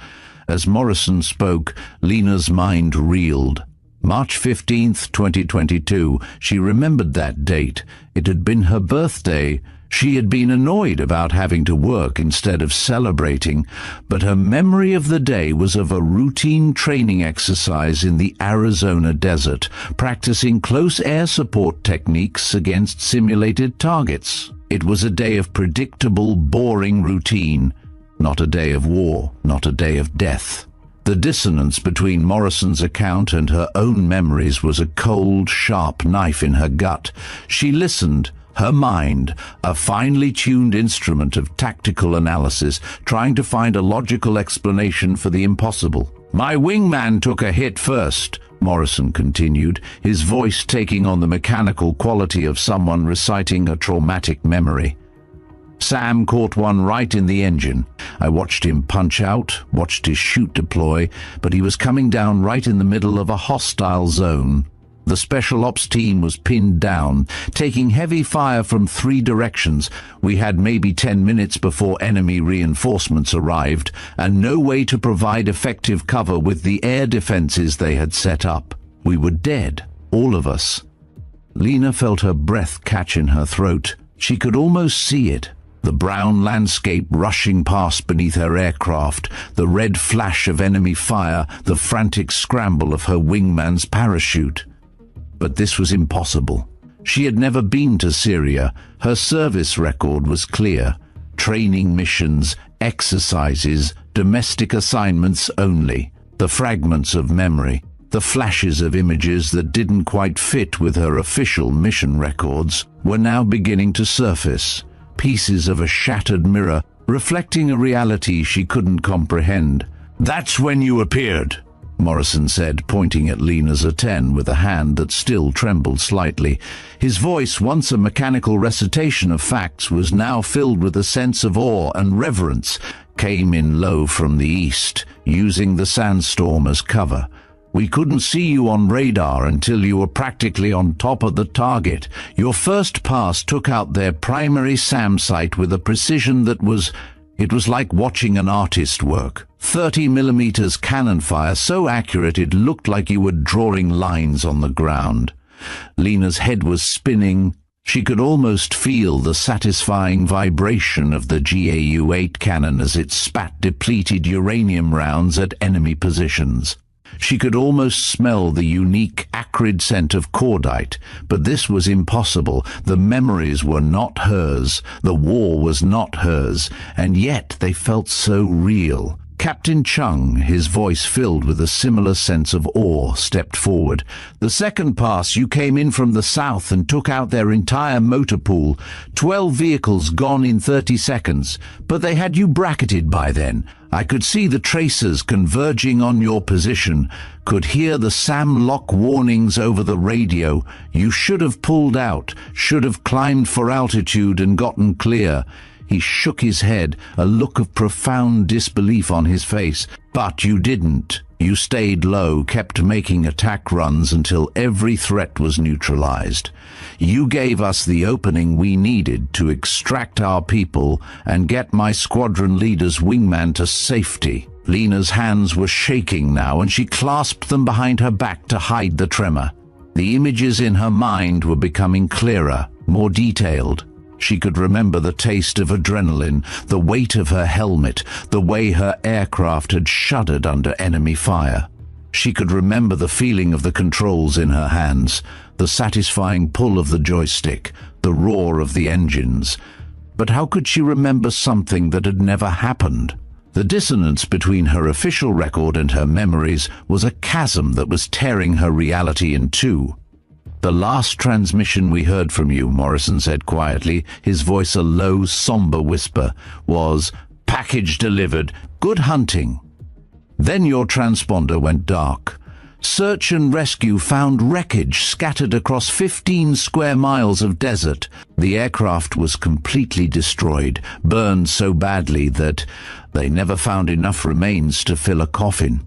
As Morrison spoke, Lena's mind reeled. March 15th, 2022. She remembered that date. It had been her birthday. She had been annoyed about having to work instead of celebrating, but her memory of the day was of a routine training exercise in the Arizona desert, practicing close air support techniques against simulated targets. It was a day of predictable, boring routine. Not a day of war, not a day of death. The dissonance between Morrison's account and her own memories was a cold, sharp knife in her gut. She listened, her mind, a finely tuned instrument of tactical analysis, trying to find a logical explanation for the impossible. "My wingman took a hit first," Morrison continued, his voice taking on the mechanical quality of someone reciting a traumatic memory. "Sam caught one right in the engine. I watched him punch out, watched his chute deploy, but he was coming down right in the middle of a hostile zone. The special ops team was pinned down, taking heavy fire from 3 directions. We had maybe 10 minutes before enemy reinforcements arrived, and no way to provide effective cover with the air defenses they had set up. We were dead, all of us." Lena felt her breath catch in her throat. She could almost see it. The brown landscape rushing past beneath her aircraft, the red flash of enemy fire, the frantic scramble of her wingman's parachute. But this was impossible. She had never been to Syria. Her service record was clear. Training missions, exercises, domestic assignments only. The fragments of memory, the flashes of images that didn't quite fit with her official mission records, were now beginning to surface. Pieces of a shattered mirror, reflecting a reality she couldn't comprehend. "That's when you appeared," Morrison said, pointing at Lena's A-10 with a hand that still trembled slightly. His voice, once a mechanical recitation of facts, was now filled with a sense of awe and reverence. "Came in low from the east, using the sandstorm as cover. We couldn't see you on radar until you were practically on top of the target. Your first pass took out their primary SAM site with a precision that it was like watching an artist work. 30mm cannon fire, so accurate it looked like you were drawing lines on the ground." Lena's head was spinning. She could almost feel the satisfying vibration of the GAU-8 cannon as it spat depleted uranium rounds at enemy positions. She could almost smell the unique, acrid scent of cordite, but this was impossible. The memories were not hers, the war was not hers, and yet they felt so real. Captain Chung, his voice filled with a similar sense of awe, stepped forward. "The second pass, you came in from the south and took out their entire motor pool. 12 vehicles gone in 30 seconds, but they had you bracketed by then. I could see the tracers converging on your position, could hear the SAM lock warnings over the radio. You should have pulled out, should have climbed for altitude and gotten clear. He shook his head, a look of profound disbelief on his face. But you didn't. You stayed low, kept making attack runs until every threat was neutralized. You gave us the opening we needed to extract our people and get my squadron leader's wingman to safety. Lena's hands were shaking now, and she clasped them behind her back to hide the tremor. The images in her mind were becoming clearer, more detailed. She could remember the taste of adrenaline, the weight of her helmet, the way her aircraft had shuddered under enemy fire. She could remember the feeling of the controls in her hands, the satisfying pull of the joystick, the roar of the engines. But how could she remember something that had never happened? The dissonance between her official record and her memories was a chasm that was tearing her reality in two. "The last transmission we heard from you," Morrison said quietly, his voice a low, somber whisper, was, "Package delivered. Good hunting." Then your transponder went dark. Search and rescue found wreckage scattered across 15 square miles of desert. The aircraft was completely destroyed, burned so badly that they never found enough remains to fill a coffin.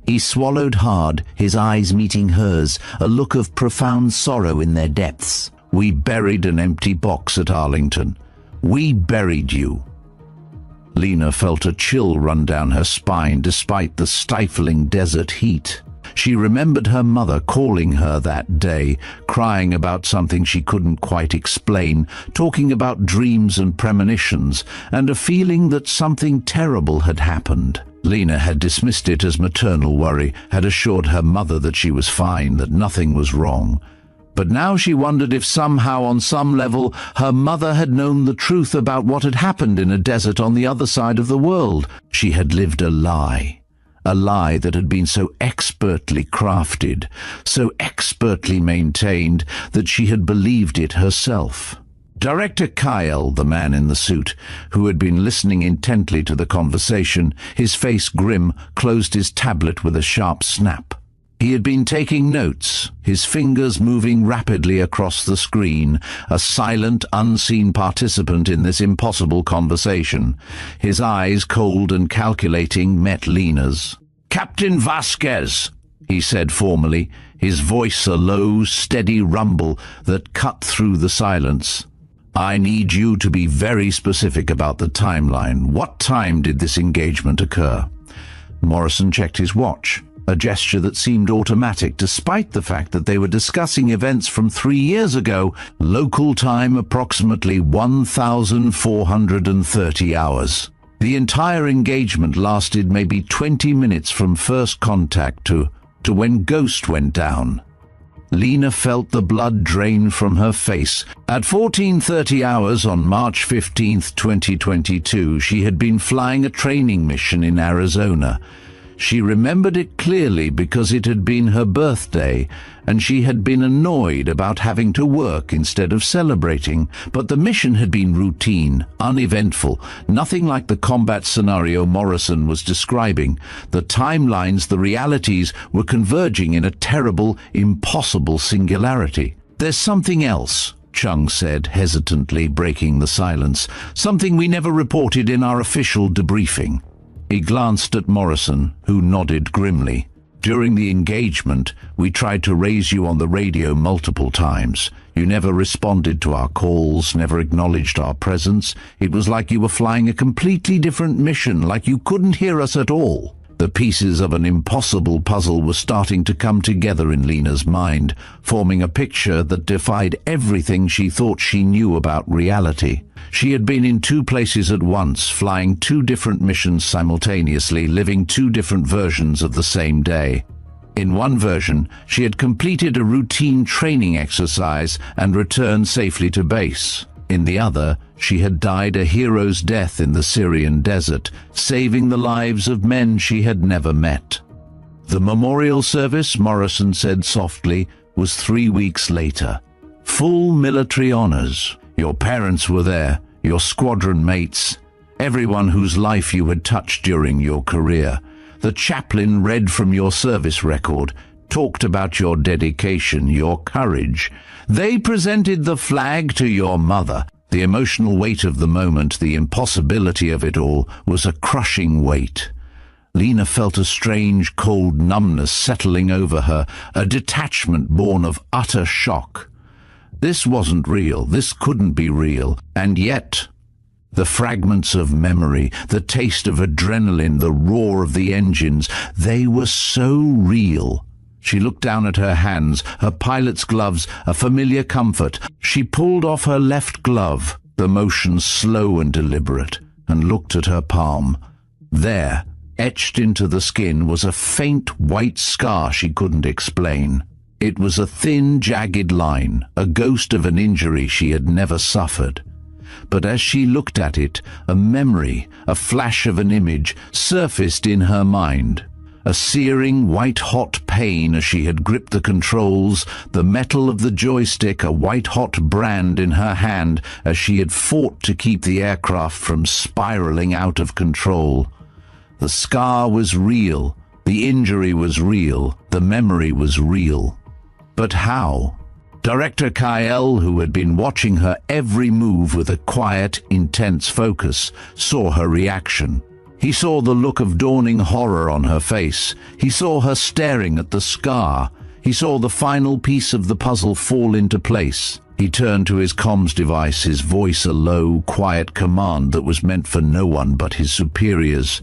He swallowed hard, his eyes meeting hers, a look of profound sorrow in their depths. "We buried an empty box at Arlington. We buried you." Lena felt a chill run down her spine despite the stifling desert heat. She remembered her mother calling her that day, crying about something she couldn't quite explain, talking about dreams and premonitions, and a feeling that something terrible had happened. Lena had dismissed it as maternal worry, had assured her mother that she was fine, that nothing was wrong. But now she wondered if somehow, on some level, her mother had known the truth about what had happened in a desert on the other side of the world. She had lived a lie that had been so expertly crafted, so expertly maintained, that she had believed it herself. Director Kyle, the man in the suit, who had been listening intently to the conversation, his face grim, closed his tablet with a sharp snap. He had been taking notes, his fingers moving rapidly across the screen, a silent, unseen participant in this impossible conversation. His eyes, cold and calculating, met Lena's. "Captain Vasquez," he said formally, his voice a low, steady rumble that cut through the silence. "I need you to be very specific about the timeline. What time did this engagement occur?" Morrison checked his watch, a gesture that seemed automatic despite the fact that they were discussing events from 3 years ago. Local time approximately 1,430 hours. The entire engagement lasted maybe 20 minutes from first contact to when Ghost went down. Lena felt the blood drain from her face. At 14:30 hours on March 15th, 2022, she had been flying a training mission in Arizona. She remembered it clearly because it had been her birthday, and she had been annoyed about having to work instead of celebrating. But the mission had been routine, uneventful, nothing like the combat scenario Morrison was describing. The timelines, the realities, were converging in a terrible, impossible singularity. "There's something else," Chung said, hesitantly breaking the silence. "Something we never reported in our official debriefing." He glanced at Morrison, who nodded grimly. "During the engagement, we tried to raise you on the radio multiple times. You never responded to our calls, never acknowledged our presence. It was like you were flying a completely different mission, like you couldn't hear us at all." The pieces of an impossible puzzle were starting to come together in Lena's mind, forming a picture that defied everything she thought she knew about reality. She had been in 2 places at once, flying 2 different missions simultaneously, living 2 different versions of the same day. In one version, she had completed a routine training exercise and returned safely to base. In the other, she had died a hero's death in the Syrian desert, saving the lives of men she had never met. The memorial service, Morrison said softly, was 3 weeks later. Full military honors. Your parents were there, your squadron mates, everyone whose life you had touched during your career. The chaplain read from your service record, talked about your dedication, your courage. They presented the flag to your mother. The emotional weight of the moment, the impossibility of it all, was a crushing weight. Lena felt a strange, cold numbness settling over her, a detachment born of utter shock. This wasn't real, this couldn't be real, and yet the fragments of memory, the taste of adrenaline, the roar of the engines, they were so real. She looked down at her hands, her pilot's gloves, a familiar comfort. She pulled off her left glove, the motion slow and deliberate, and looked at her palm. There, etched into the skin, was a faint white scar she couldn't explain. It was a thin, jagged line, a ghost of an injury she had never suffered. But as she looked at it, a memory, a flash of an image, surfaced in her mind. A searing, white-hot pain as she had gripped the controls, the metal of the joystick, a white-hot brand in her hand as she had fought to keep the aircraft from spiraling out of control. The scar was real, the injury was real, the memory was real. But how? Director Kyle, who had been watching her every move with a quiet, intense focus, saw her reaction. He saw the look of dawning horror on her face. He saw her staring at the scar. He saw the final piece of the puzzle fall into place. He turned to his comms device, his voice a low, quiet command that was meant for no one but his superiors.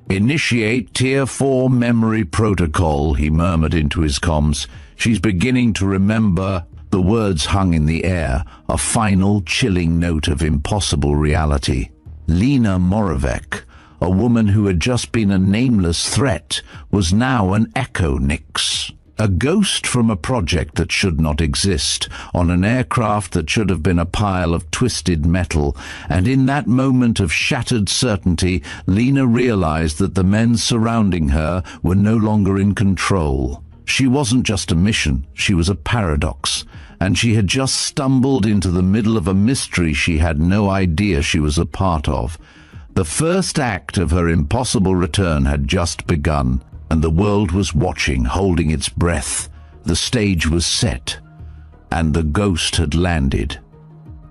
"Initiate Tier 4 memory protocol," he murmured into his comms. "She's beginning to remember." The words hung in the air, a final, chilling note of impossible reality. Lena Moravec, a woman who had just been a nameless threat, was now an echo Nix. A ghost from a project that should not exist, on an aircraft that should have been a pile of twisted metal, and in that moment of shattered certainty, Lena realized that the men surrounding her were no longer in control. She wasn't just a mission, she was a paradox, and she had just stumbled into the middle of a mystery she had no idea she was a part of. The first act of her impossible return had just begun, and the world was watching, holding its breath. The stage was set, and the ghost had landed.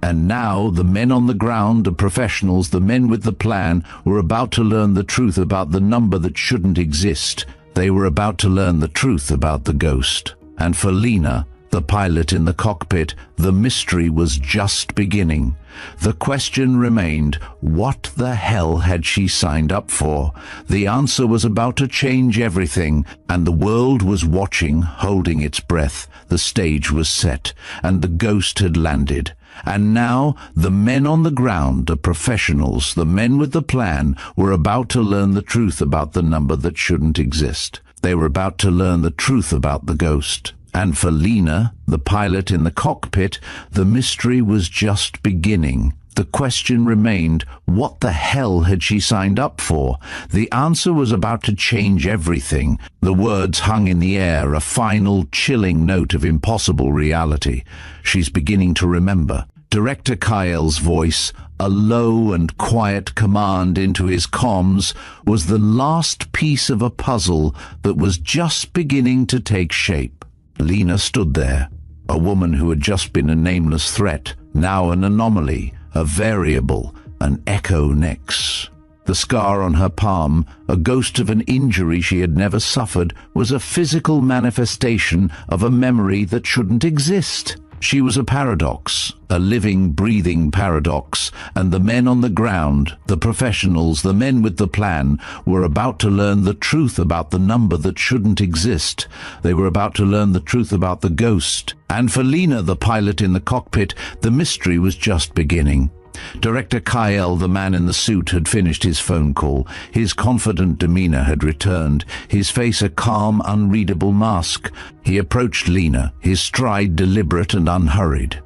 And now the men on the ground, the professionals, the men with the plan, were about to learn the truth about the number that shouldn't exist. They were about to learn the truth about the ghost. And for Lena, the pilot in the cockpit, the mystery was just beginning. The question remained, what the hell had she signed up for? The answer was about to change everything, and the world was watching, holding its breath. The stage was set, and the ghost had landed. And now, the men on the ground, the professionals, the men with the plan, were about to learn the truth about the number that shouldn't exist. They were about to learn the truth about the ghost. And for Lena, the pilot in the cockpit, the mystery was just beginning. The question remained, what the hell had she signed up for? The answer was about to change everything. The words hung in the air, a final, chilling note of impossible reality. She's beginning to remember. Director Kyle's voice, a low and quiet command into his comms, was the last piece of a puzzle that was just beginning to take shape. Lena stood there, a woman who had just been a nameless threat, now an anomaly, a variable, an echo Nix. The scar on her palm, a ghost of an injury she had never suffered, was a physical manifestation of a memory that shouldn't exist. She was a paradox, a living, breathing paradox, and the men on the ground, the professionals, the men with the plan, were about to learn the truth about the number that shouldn't exist. They were about to learn the truth about the ghost. And for Lena, the pilot in the cockpit, the mystery was just beginning. Director Kyle, the man in the suit, had finished his phone call. His confident demeanor had returned, his face a calm, unreadable mask. He approached Lena, his stride deliberate and unhurried.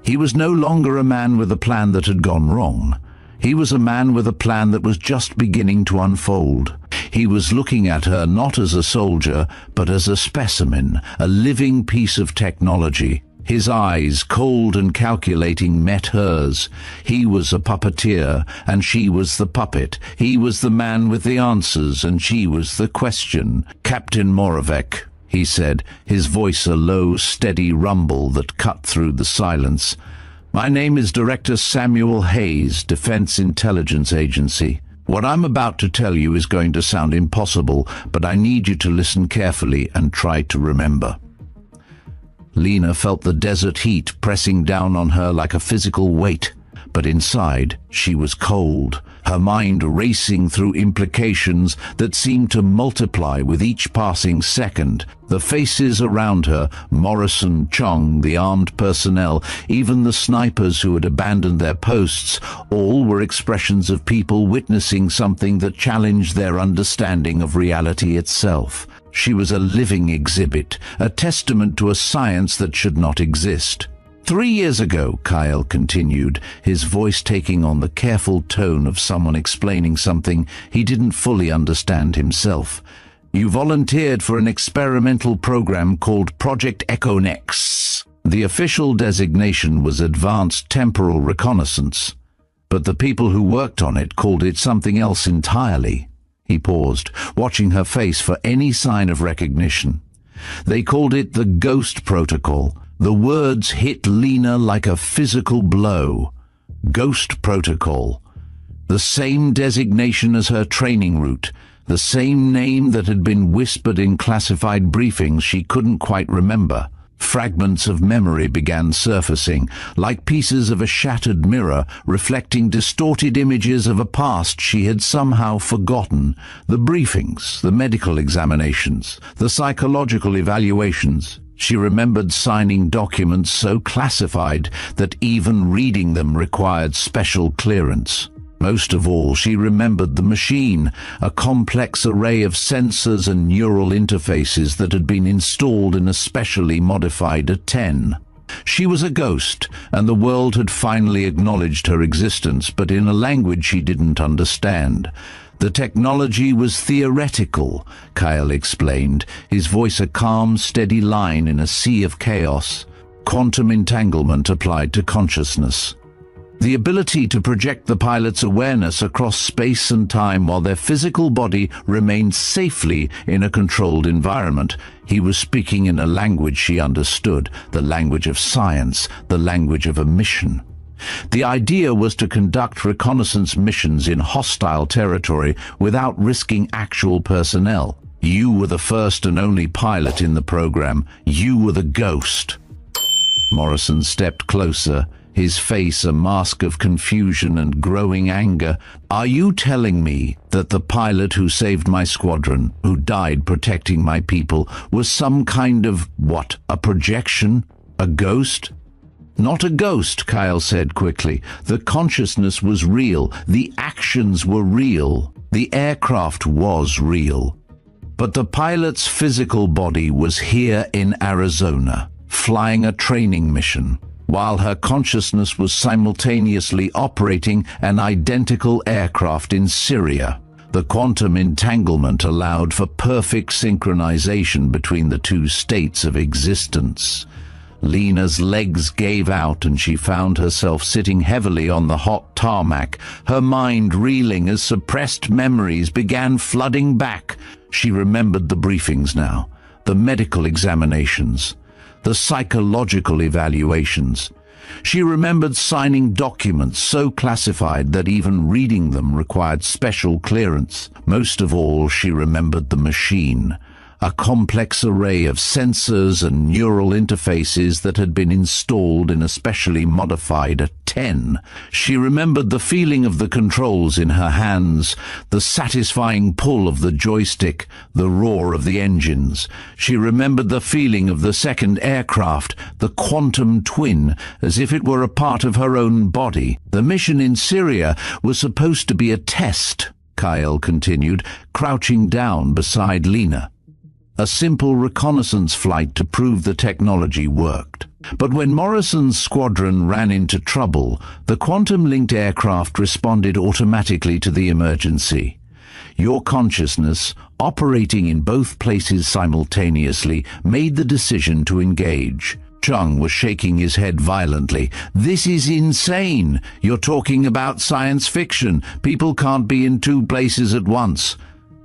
He was no longer a man with a plan that had gone wrong. He was a man with a plan that was just beginning to unfold. He was looking at her not as a soldier, but as a specimen, a living piece of technology. His eyes, cold and calculating, met hers. He was a puppeteer, and she was the puppet. He was the man with the answers, and she was the question. "Captain Moravec," he said, his voice a low, steady rumble that cut through the silence. "My name is Director Samuel Hayes, Defense Intelligence Agency. What I'm about to tell you is going to sound impossible, but I need you to listen carefully and try to remember." Lena felt the desert heat pressing down on her like a physical weight, but inside she was cold, her mind racing through implications that seemed to multiply with each passing second. The faces around her, Morrison, Chong, the armed personnel, even the snipers who had abandoned their posts, all were expressions of people witnessing something that challenged their understanding of reality itself. She was a living exhibit, a testament to a science that should not exist. 3 years ago, Kyle continued, his voice taking on the careful tone of someone explaining something he didn't fully understand himself, "you volunteered for an experimental program called Project Echo Nex. The official designation was Advanced Temporal Reconnaissance, but the people who worked on it called it something else entirely." He paused, watching her face for any sign of recognition. "They called it the Ghost Protocol." The words hit Lena like a physical blow. Ghost Protocol. The same designation as her training route, the same name that had been whispered in classified briefings she couldn't quite remember. Fragments of memory began surfacing, like pieces of a shattered mirror reflecting distorted images of a past she had somehow forgotten. The briefings, the medical examinations, the psychological evaluations. She remembered signing documents so classified that even reading them required special clearance. Most of all, she remembered the machine, a complex array of sensors and neural interfaces that had been installed in a specially modified A-10. She was a ghost, and the world had finally acknowledged her existence, but in a language she didn't understand. The technology was theoretical, Kyle explained, his voice a calm, steady line in a sea of chaos. Quantum entanglement applied to consciousness. The ability to project the pilot's awareness across space and time while their physical body remained safely in a controlled environment. He was speaking in a language she understood, the language of science, the language of a mission. The idea was to conduct reconnaissance missions in hostile territory without risking actual personnel. You were the first and only pilot in the program. You were the ghost. Morrison stepped closer, his face a mask of confusion and growing anger. "Are you telling me that the pilot who saved my squadron, who died protecting my people, was some kind of, what, a projection? A ghost?" "Not a ghost," Kyle said quickly. "The consciousness was real. The actions were real. The aircraft was real. But the pilot's physical body was here in Arizona, flying a training mission, while her consciousness was simultaneously operating an identical aircraft in Syria. The quantum entanglement allowed for perfect synchronization between the two states of existence." Lena's legs gave out and she found herself sitting heavily on the hot tarmac, her mind reeling as suppressed memories began flooding back. She remembered the briefings now, the medical examinations, the psychological evaluations. She remembered signing documents so classified that even reading them required special clearance. Most of all, she remembered the machine, a complex array of sensors and neural interfaces that had been installed in a specially modified A-10. She remembered the feeling of the controls in her hands, the satisfying pull of the joystick, the roar of the engines. She remembered the feeling of the second aircraft, the quantum twin, as if it were a part of her own body. The mission in Syria was supposed to be a test, Kyle continued, crouching down beside Lena. A simple reconnaissance flight to prove the technology worked. But when Morrison's squadron ran into trouble, the quantum-linked aircraft responded automatically to the emergency. Your consciousness, operating in both places simultaneously, made the decision to engage. Chung was shaking his head violently. "This is insane. You're talking about science fiction. People can't be in two places at once."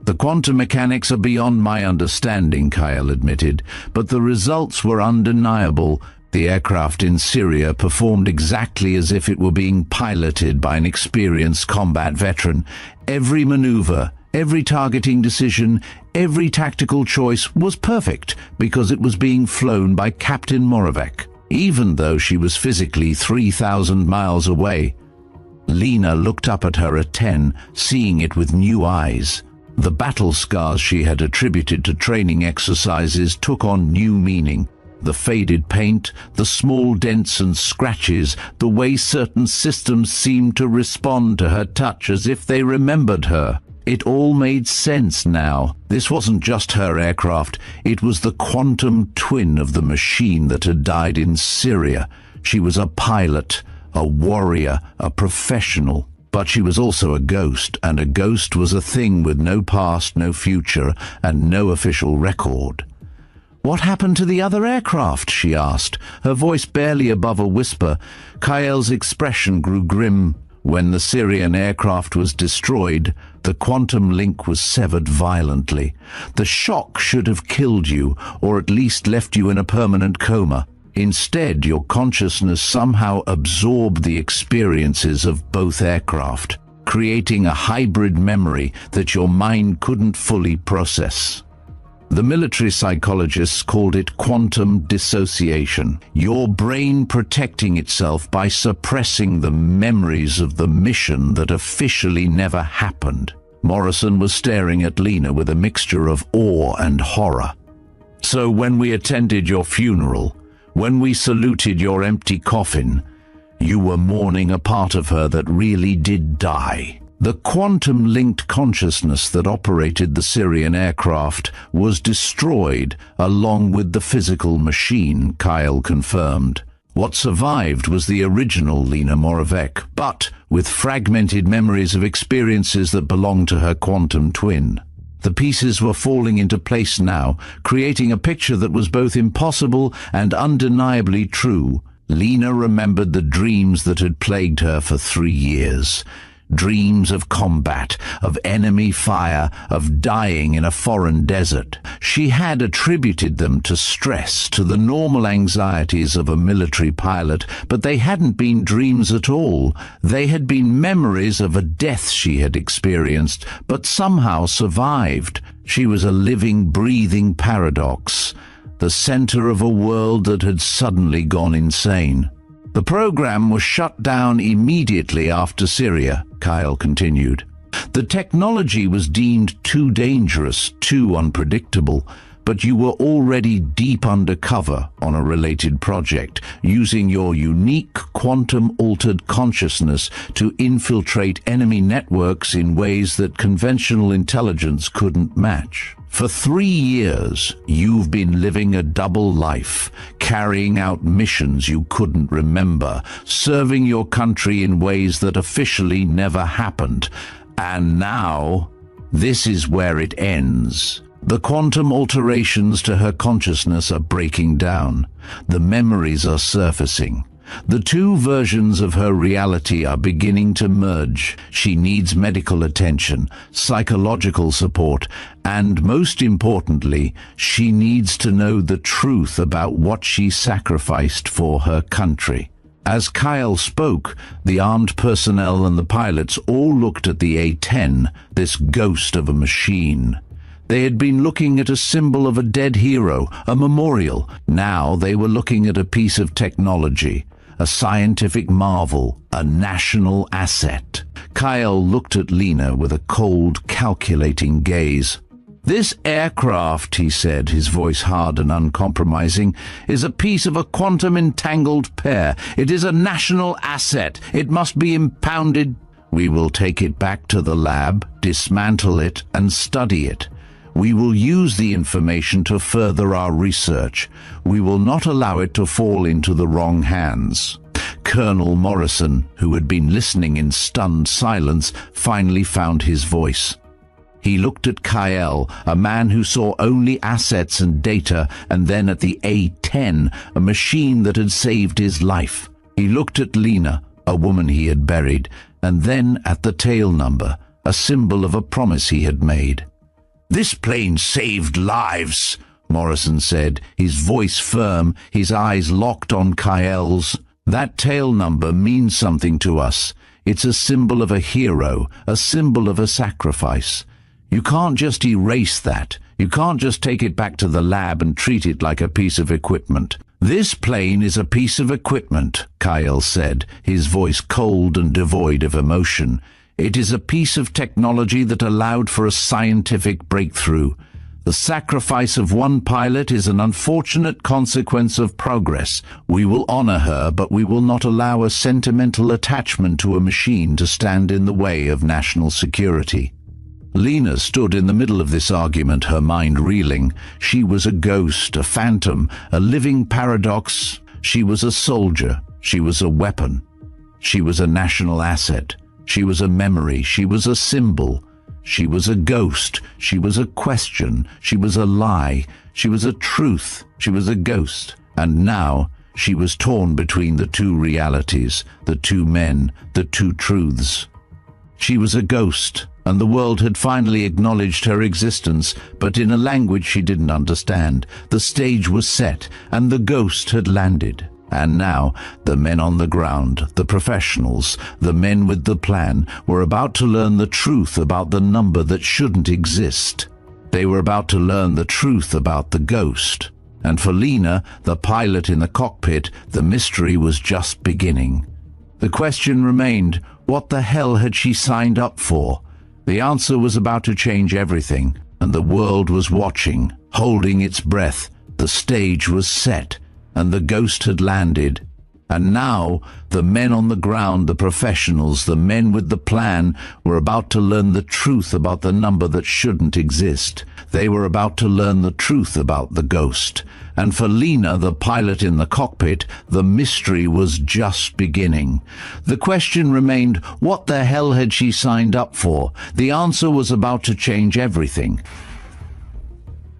"The quantum mechanics are beyond my understanding," Kyle admitted, "but the results were undeniable. The aircraft in Syria performed exactly as if it were being piloted by an experienced combat veteran. Every maneuver, every targeting decision, every tactical choice was perfect because it was being flown by Captain Moravec, even though she was physically 3,000 miles away." Lena looked up at her at 10, seeing it with new eyes. The battle scars she had attributed to training exercises took on new meaning. The faded paint, the small dents and scratches, the way certain systems seemed to respond to her touch as if they remembered her. It all made sense now. This wasn't just her aircraft. It was the quantum twin of the machine that had died in Syria. She was a pilot, a warrior, a professional. But she was also a ghost, and a ghost was a thing with no past, no future, and no official record. "What happened to the other aircraft?" she asked, her voice barely above a whisper. Kyle's expression grew grim. "When the Syrian aircraft was destroyed, the quantum link was severed violently. The shock should have killed you, or at least left you in a permanent coma. Instead, your consciousness somehow absorbed the experiences of both aircraft, creating a hybrid memory that your mind couldn't fully process." The military psychologists called it quantum dissociation, your brain protecting itself by suppressing the memories of the mission that officially never happened. Morrison was staring at Lena with a mixture of awe and horror. "So when we attended your funeral, when we saluted your empty coffin, you were mourning a part of her that really did die." The quantum-linked consciousness that operated the Syrian aircraft was destroyed along with the physical machine, Kyle confirmed. What survived was the original Lena Moravec, but with fragmented memories of experiences that belonged to her quantum twin. The pieces were falling into place now, creating a picture that was both impossible and undeniably true. Lena remembered the dreams that had plagued her for 3 years. Dreams of combat, of enemy fire, of dying in a foreign desert. She had attributed them to stress, to the normal anxieties of a military pilot, but they hadn't been dreams at all. They had been memories of a death she had experienced, but somehow survived. She was a living, breathing paradox, the center of a world that had suddenly gone insane. The program was shut down immediately after Syria, Kyle continued. The technology was deemed too dangerous, too unpredictable, but you were already deep undercover on a related project, using your unique quantum-altered consciousness to infiltrate enemy networks in ways that conventional intelligence couldn't match. For 3 years, you've been living a double life, carrying out missions you couldn't remember, serving your country in ways that officially never happened. And now, this is where it ends. The quantum alterations to her consciousness are breaking down. The memories are surfacing. The two versions of her reality are beginning to merge. She needs medical attention, psychological support, and most importantly, she needs to know the truth about what she sacrificed for her country. As Kyle spoke, the armed personnel and the pilots all looked at the A-10, this ghost of a machine. They had been looking at a symbol of a dead hero, a memorial. Now they were looking at a piece of technology, a scientific marvel, a national asset. Kyle looked at Lena with a cold, calculating gaze. "This aircraft," he said, his voice hard and uncompromising, "is a piece of a quantum-entangled pair. It is a national asset. It must be impounded. We will take it back to the lab, dismantle it, and study it. We will use the information to further our research. We will not allow it to fall into the wrong hands." Colonel Morrison, who had been listening in stunned silence, finally found his voice. He looked at Kyle, a man who saw only assets and data, and then at the A-10, a machine that had saved his life. He looked at Lena, a woman he had buried, and then at the tail number, a symbol of a promise he had made. "This plane saved lives," Morrison said, his voice firm, his eyes locked on Kyle's. "That tail number means something to us. It's a symbol of a hero, a symbol of a sacrifice. You can't just erase that. You can't just take it back to the lab and treat it like a piece of equipment." "This plane is a piece of equipment," Kyle said, his voice cold and devoid of emotion. "It is a piece of technology that allowed for a scientific breakthrough. The sacrifice of one pilot is an unfortunate consequence of progress. We will honor her, but we will not allow a sentimental attachment to a machine to stand in the way of national security." Lena stood in the middle of this argument, her mind reeling. She was a ghost, a phantom, a living paradox. She was a soldier. She was a weapon. She was a national asset. She was a memory. She was a symbol. She was a ghost. She was a question. She was a lie. She was a truth. She was a ghost. And now she was torn between the two realities, the two men, the two truths. She was a ghost, and the world had finally acknowledged her existence, but in a language she didn't understand. The stage was set, and the ghost had landed. And now, the men on the ground, the professionals, the men with the plan, were about to learn the truth about the number that shouldn't exist. They were about to learn the truth about the ghost. And for Lena, the pilot in the cockpit, the mystery was just beginning. The question remained, what the hell had she signed up for? The answer was about to change everything, and the world was watching, holding its breath. The stage was set, and the ghost had landed. And now, the men on the ground, the professionals, the men with the plan, were about to learn the truth about the number that shouldn't exist. They were about to learn the truth about the ghost. And for Lena, the pilot in the cockpit, the mystery was just beginning. The question remained, what the hell had she signed up for? The answer was about to change everything.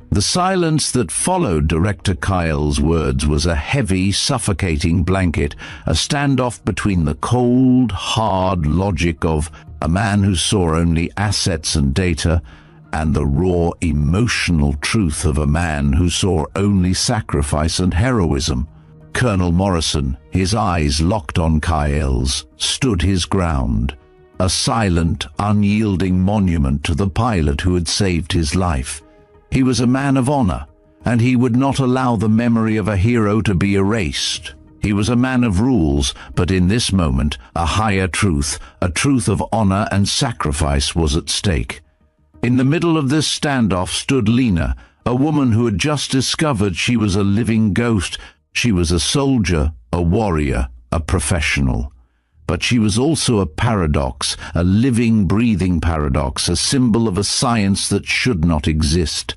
The silence that followed Director Kyle's words was a heavy, suffocating blanket, a standoff between the cold, hard logic of a man who saw only assets and data, and the raw, emotional truth of a man who saw only sacrifice and heroism. Colonel Morrison, his eyes locked on Kyle's, stood his ground, a silent, unyielding monument to the pilot who had saved his life. He was a man of honor, and he would not allow the memory of a hero to be erased. He was a man of rules, but in this moment, a higher truth, a truth of honor and sacrifice, was at stake. In the middle of this standoff stood Lena, a woman who had just discovered she was a living ghost. She was a soldier, a warrior, a professional. But she was also a paradox, a living, breathing paradox, a symbol of a science that should not exist.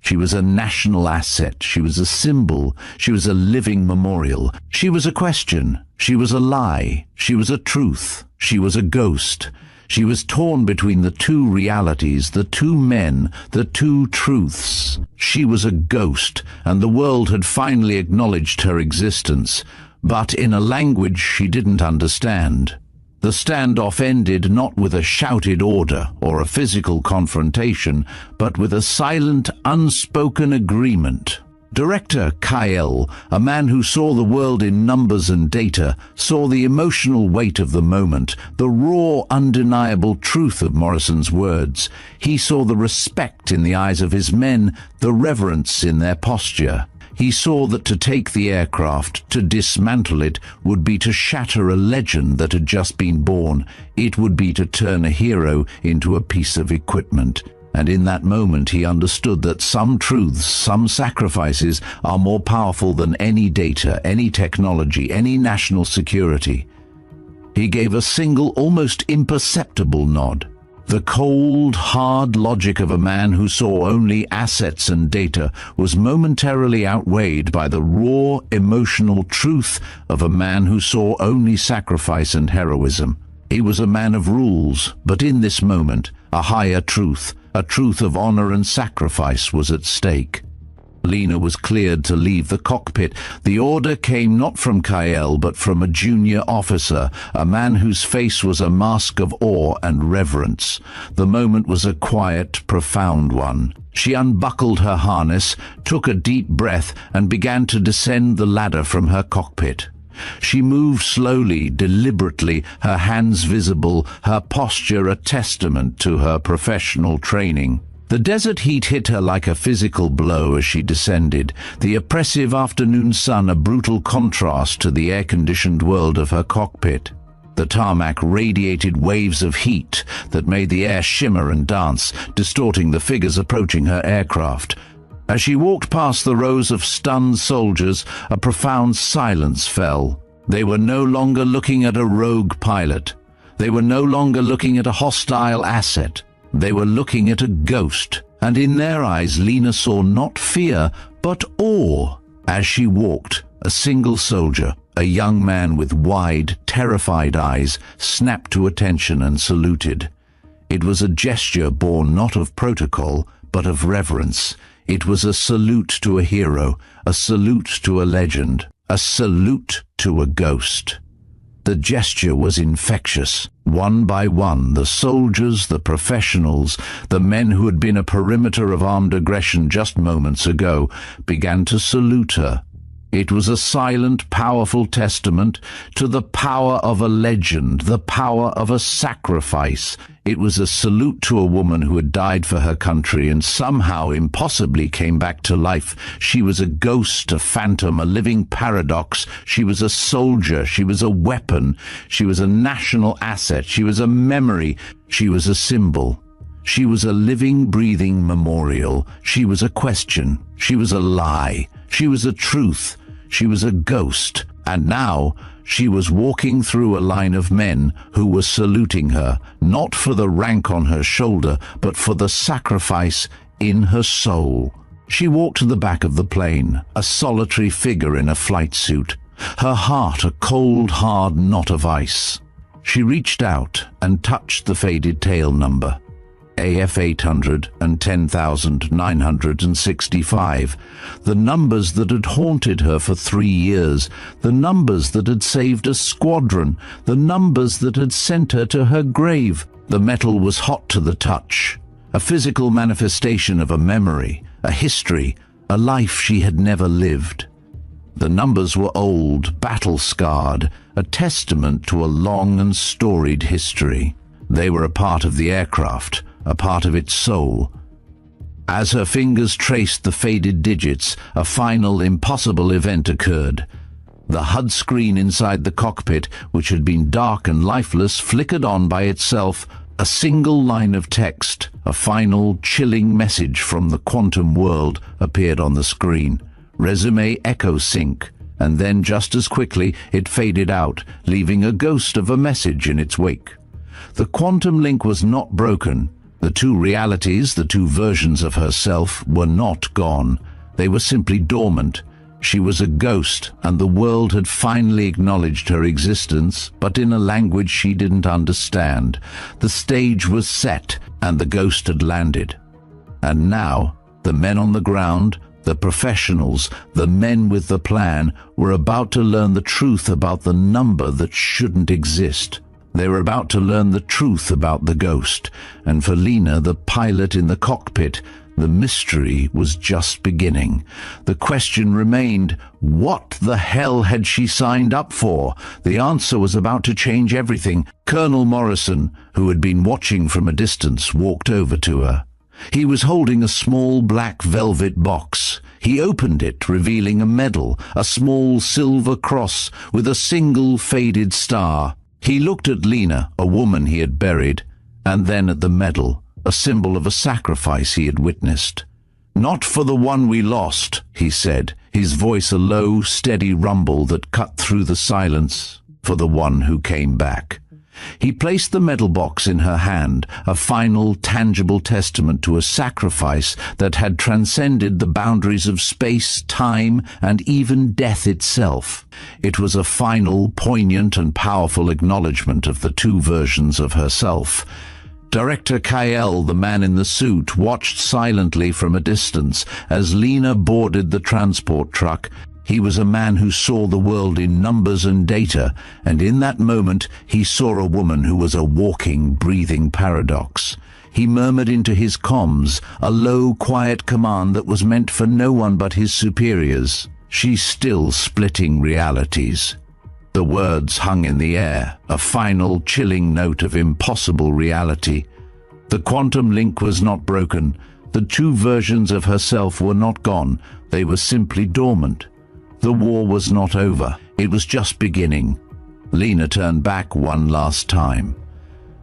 She was a national asset. She was a symbol. She was a living memorial. She was a question. She was a lie. She was a truth. She was a ghost. She was torn between the two realities, the two men, the two truths. She was a ghost, and the world had finally acknowledged her existence, but in a language she didn't understand. The standoff ended not with a shouted order or a physical confrontation, but with a silent, unspoken agreement. Director Kyle, a man who saw the world in numbers and data, saw the emotional weight of the moment, the raw, undeniable truth of Morrison's words. He saw the respect in the eyes of his men, the reverence in their posture. He saw that to take the aircraft, to dismantle it, would be to shatter a legend that had just been born. It would be to turn a hero into a piece of equipment. And in that moment he understood that some truths, some sacrifices, are more powerful than any data, any technology, any national security. He gave a single, almost imperceptible nod. The cold, hard logic of a man who saw only assets and data was momentarily outweighed by the raw, emotional truth of a man who saw only sacrifice and heroism. He was a man of rules, but in this moment, a higher truth, A truth of honor and sacrifice was at stake. Lena was cleared to leave the cockpit. The order came not from Kael, but from a junior officer, a man whose face was a mask of awe and reverence. The moment was a quiet, profound one. She unbuckled her harness, took a deep breath, and began to descend the ladder from her cockpit. She moved slowly, deliberately, her hands visible, her posture a testament to her professional training. The desert heat hit her like a physical blow as she descended, the oppressive afternoon sun a brutal contrast to the air-conditioned world of her cockpit. The tarmac radiated waves of heat that made the air shimmer and dance, distorting the figures approaching her aircraft. As she walked past the rows of stunned soldiers, a profound silence fell. They were no longer looking at a rogue pilot. They were no longer looking at a hostile asset. They were looking at a ghost, and in their eyes Lena saw not fear, but awe. As she walked, a single soldier, a young man with wide, terrified eyes, snapped to attention and saluted. It was a gesture born not of protocol, but of reverence. It was a salute to a hero, a salute to a legend, a salute to a ghost. The gesture was infectious. One by one, the soldiers, the professionals, the men who had been a perimeter of armed aggression just moments ago, began to salute her. It was a silent, powerful testament to the power of a legend, the power of a sacrifice. It was a salute to a woman who had died for her country and somehow impossibly came back to life. She was a ghost, a phantom, a living paradox. She was a soldier. She was a weapon. She was a national asset. She was a memory. She was a symbol. She was a living, breathing memorial. She was a question. She was a lie. She was a truth. She was a ghost. And now she was walking through a line of men who were saluting her, not for the rank on her shoulder, but for the sacrifice in her soul. She walked to the back of the plane, a solitary figure in a flight suit, her heart a cold, hard knot of ice. She reached out and touched the faded tail number. AF 800 and 10,965, the numbers that had haunted her for 3 years, the numbers that had saved a squadron, the numbers that had sent her to her grave. The metal was hot to the touch, a physical manifestation of a memory, a history, a life she had never lived. The numbers were old, battle-scarred, a testament to a long and storied history. They were a part of the aircraft, a part of its soul. As her fingers traced the faded digits, a final, impossible event occurred. The HUD screen inside the cockpit, which had been dark and lifeless, flickered on by itself. A single line of text, a final, chilling message from the quantum world, appeared on the screen. Resume echo sync. And then, just as quickly, it faded out, leaving a ghost of a message in its wake. The quantum link was not broken. The two realities, the two versions of herself, were not gone. They were simply dormant. She was a ghost, and the world had finally acknowledged her existence, but in a language she didn't understand. The stage was set, and the ghost had landed. And now, the men on the ground, the professionals, the men with the plan, were about to learn the truth about the number that shouldn't exist. They were about to learn the truth about the ghost, and for Lena, the pilot in the cockpit, the mystery was just beginning. The question remained, what the hell had she signed up for? The answer was about to change everything. Colonel Morrison, who had been watching from a distance, walked over to her. He was holding a small black velvet box. He opened it, revealing a medal, a small silver cross with a single faded star. He looked at Lena, a woman he had buried, and then at the medal, a symbol of a sacrifice he had witnessed. "Not for the one we lost," he said, his voice a low, steady rumble that cut through the silence. "For the one who came back." He placed the medal box in her hand, a final, tangible testament to a sacrifice that had transcended the boundaries of space, time, and even death itself. It was a final, poignant, and powerful acknowledgement of the two versions of herself. Director Kyle, the man in the suit, watched silently from a distance as Lena boarded the transport truck. He was a man who saw the world in numbers and data, and in that moment he saw a woman who was a walking, breathing paradox. He murmured into his comms, a low, quiet command that was meant for no one but his superiors. "She's still splitting realities." The words hung in the air, a final, chilling note of impossible reality. The quantum link was not broken. The two versions of herself were not gone. They were simply dormant. The war was not over. It was just beginning. Lena turned back one last time.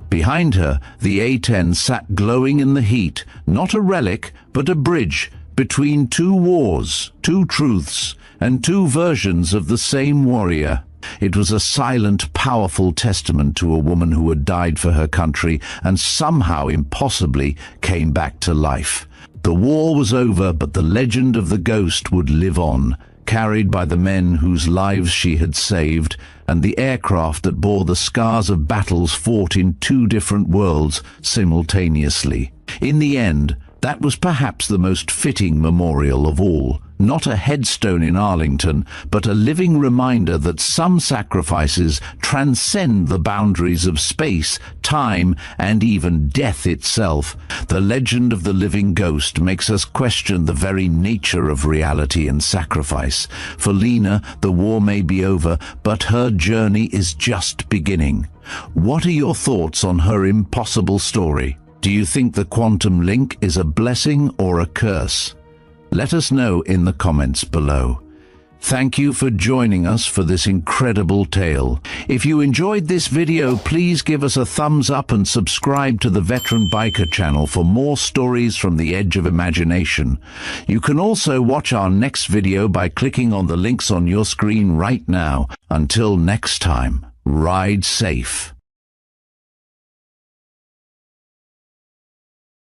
Behind her, the A-10 sat glowing in the heat, not a relic, but a bridge between two wars, two truths, and two versions of the same warrior. It was a silent, powerful testament to a woman who had died for her country and somehow, impossibly, came back to life. The war was over, but the legend of the ghost would live on, carried by the men whose lives she had saved, and the aircraft that bore the scars of battles fought in two different worlds simultaneously. In the end, that was perhaps the most fitting memorial of all. Not a headstone in Arlington, but a living reminder that some sacrifices transcend the boundaries of space, time, and even death itself. The legend of the living ghost makes us question the very nature of reality and sacrifice. For Lena, the war may be over, but her journey is just beginning. What are your thoughts on her impossible story? Do you think the quantum link is a blessing or a curse? Let us know in the comments below. Thank you for joining us for this incredible tale. If you enjoyed this video, please give us a thumbs up and subscribe to the Veteran Biker channel for more stories from the edge of imagination. You can also watch our next video by clicking on the links on your screen right now. Until next time, ride safe.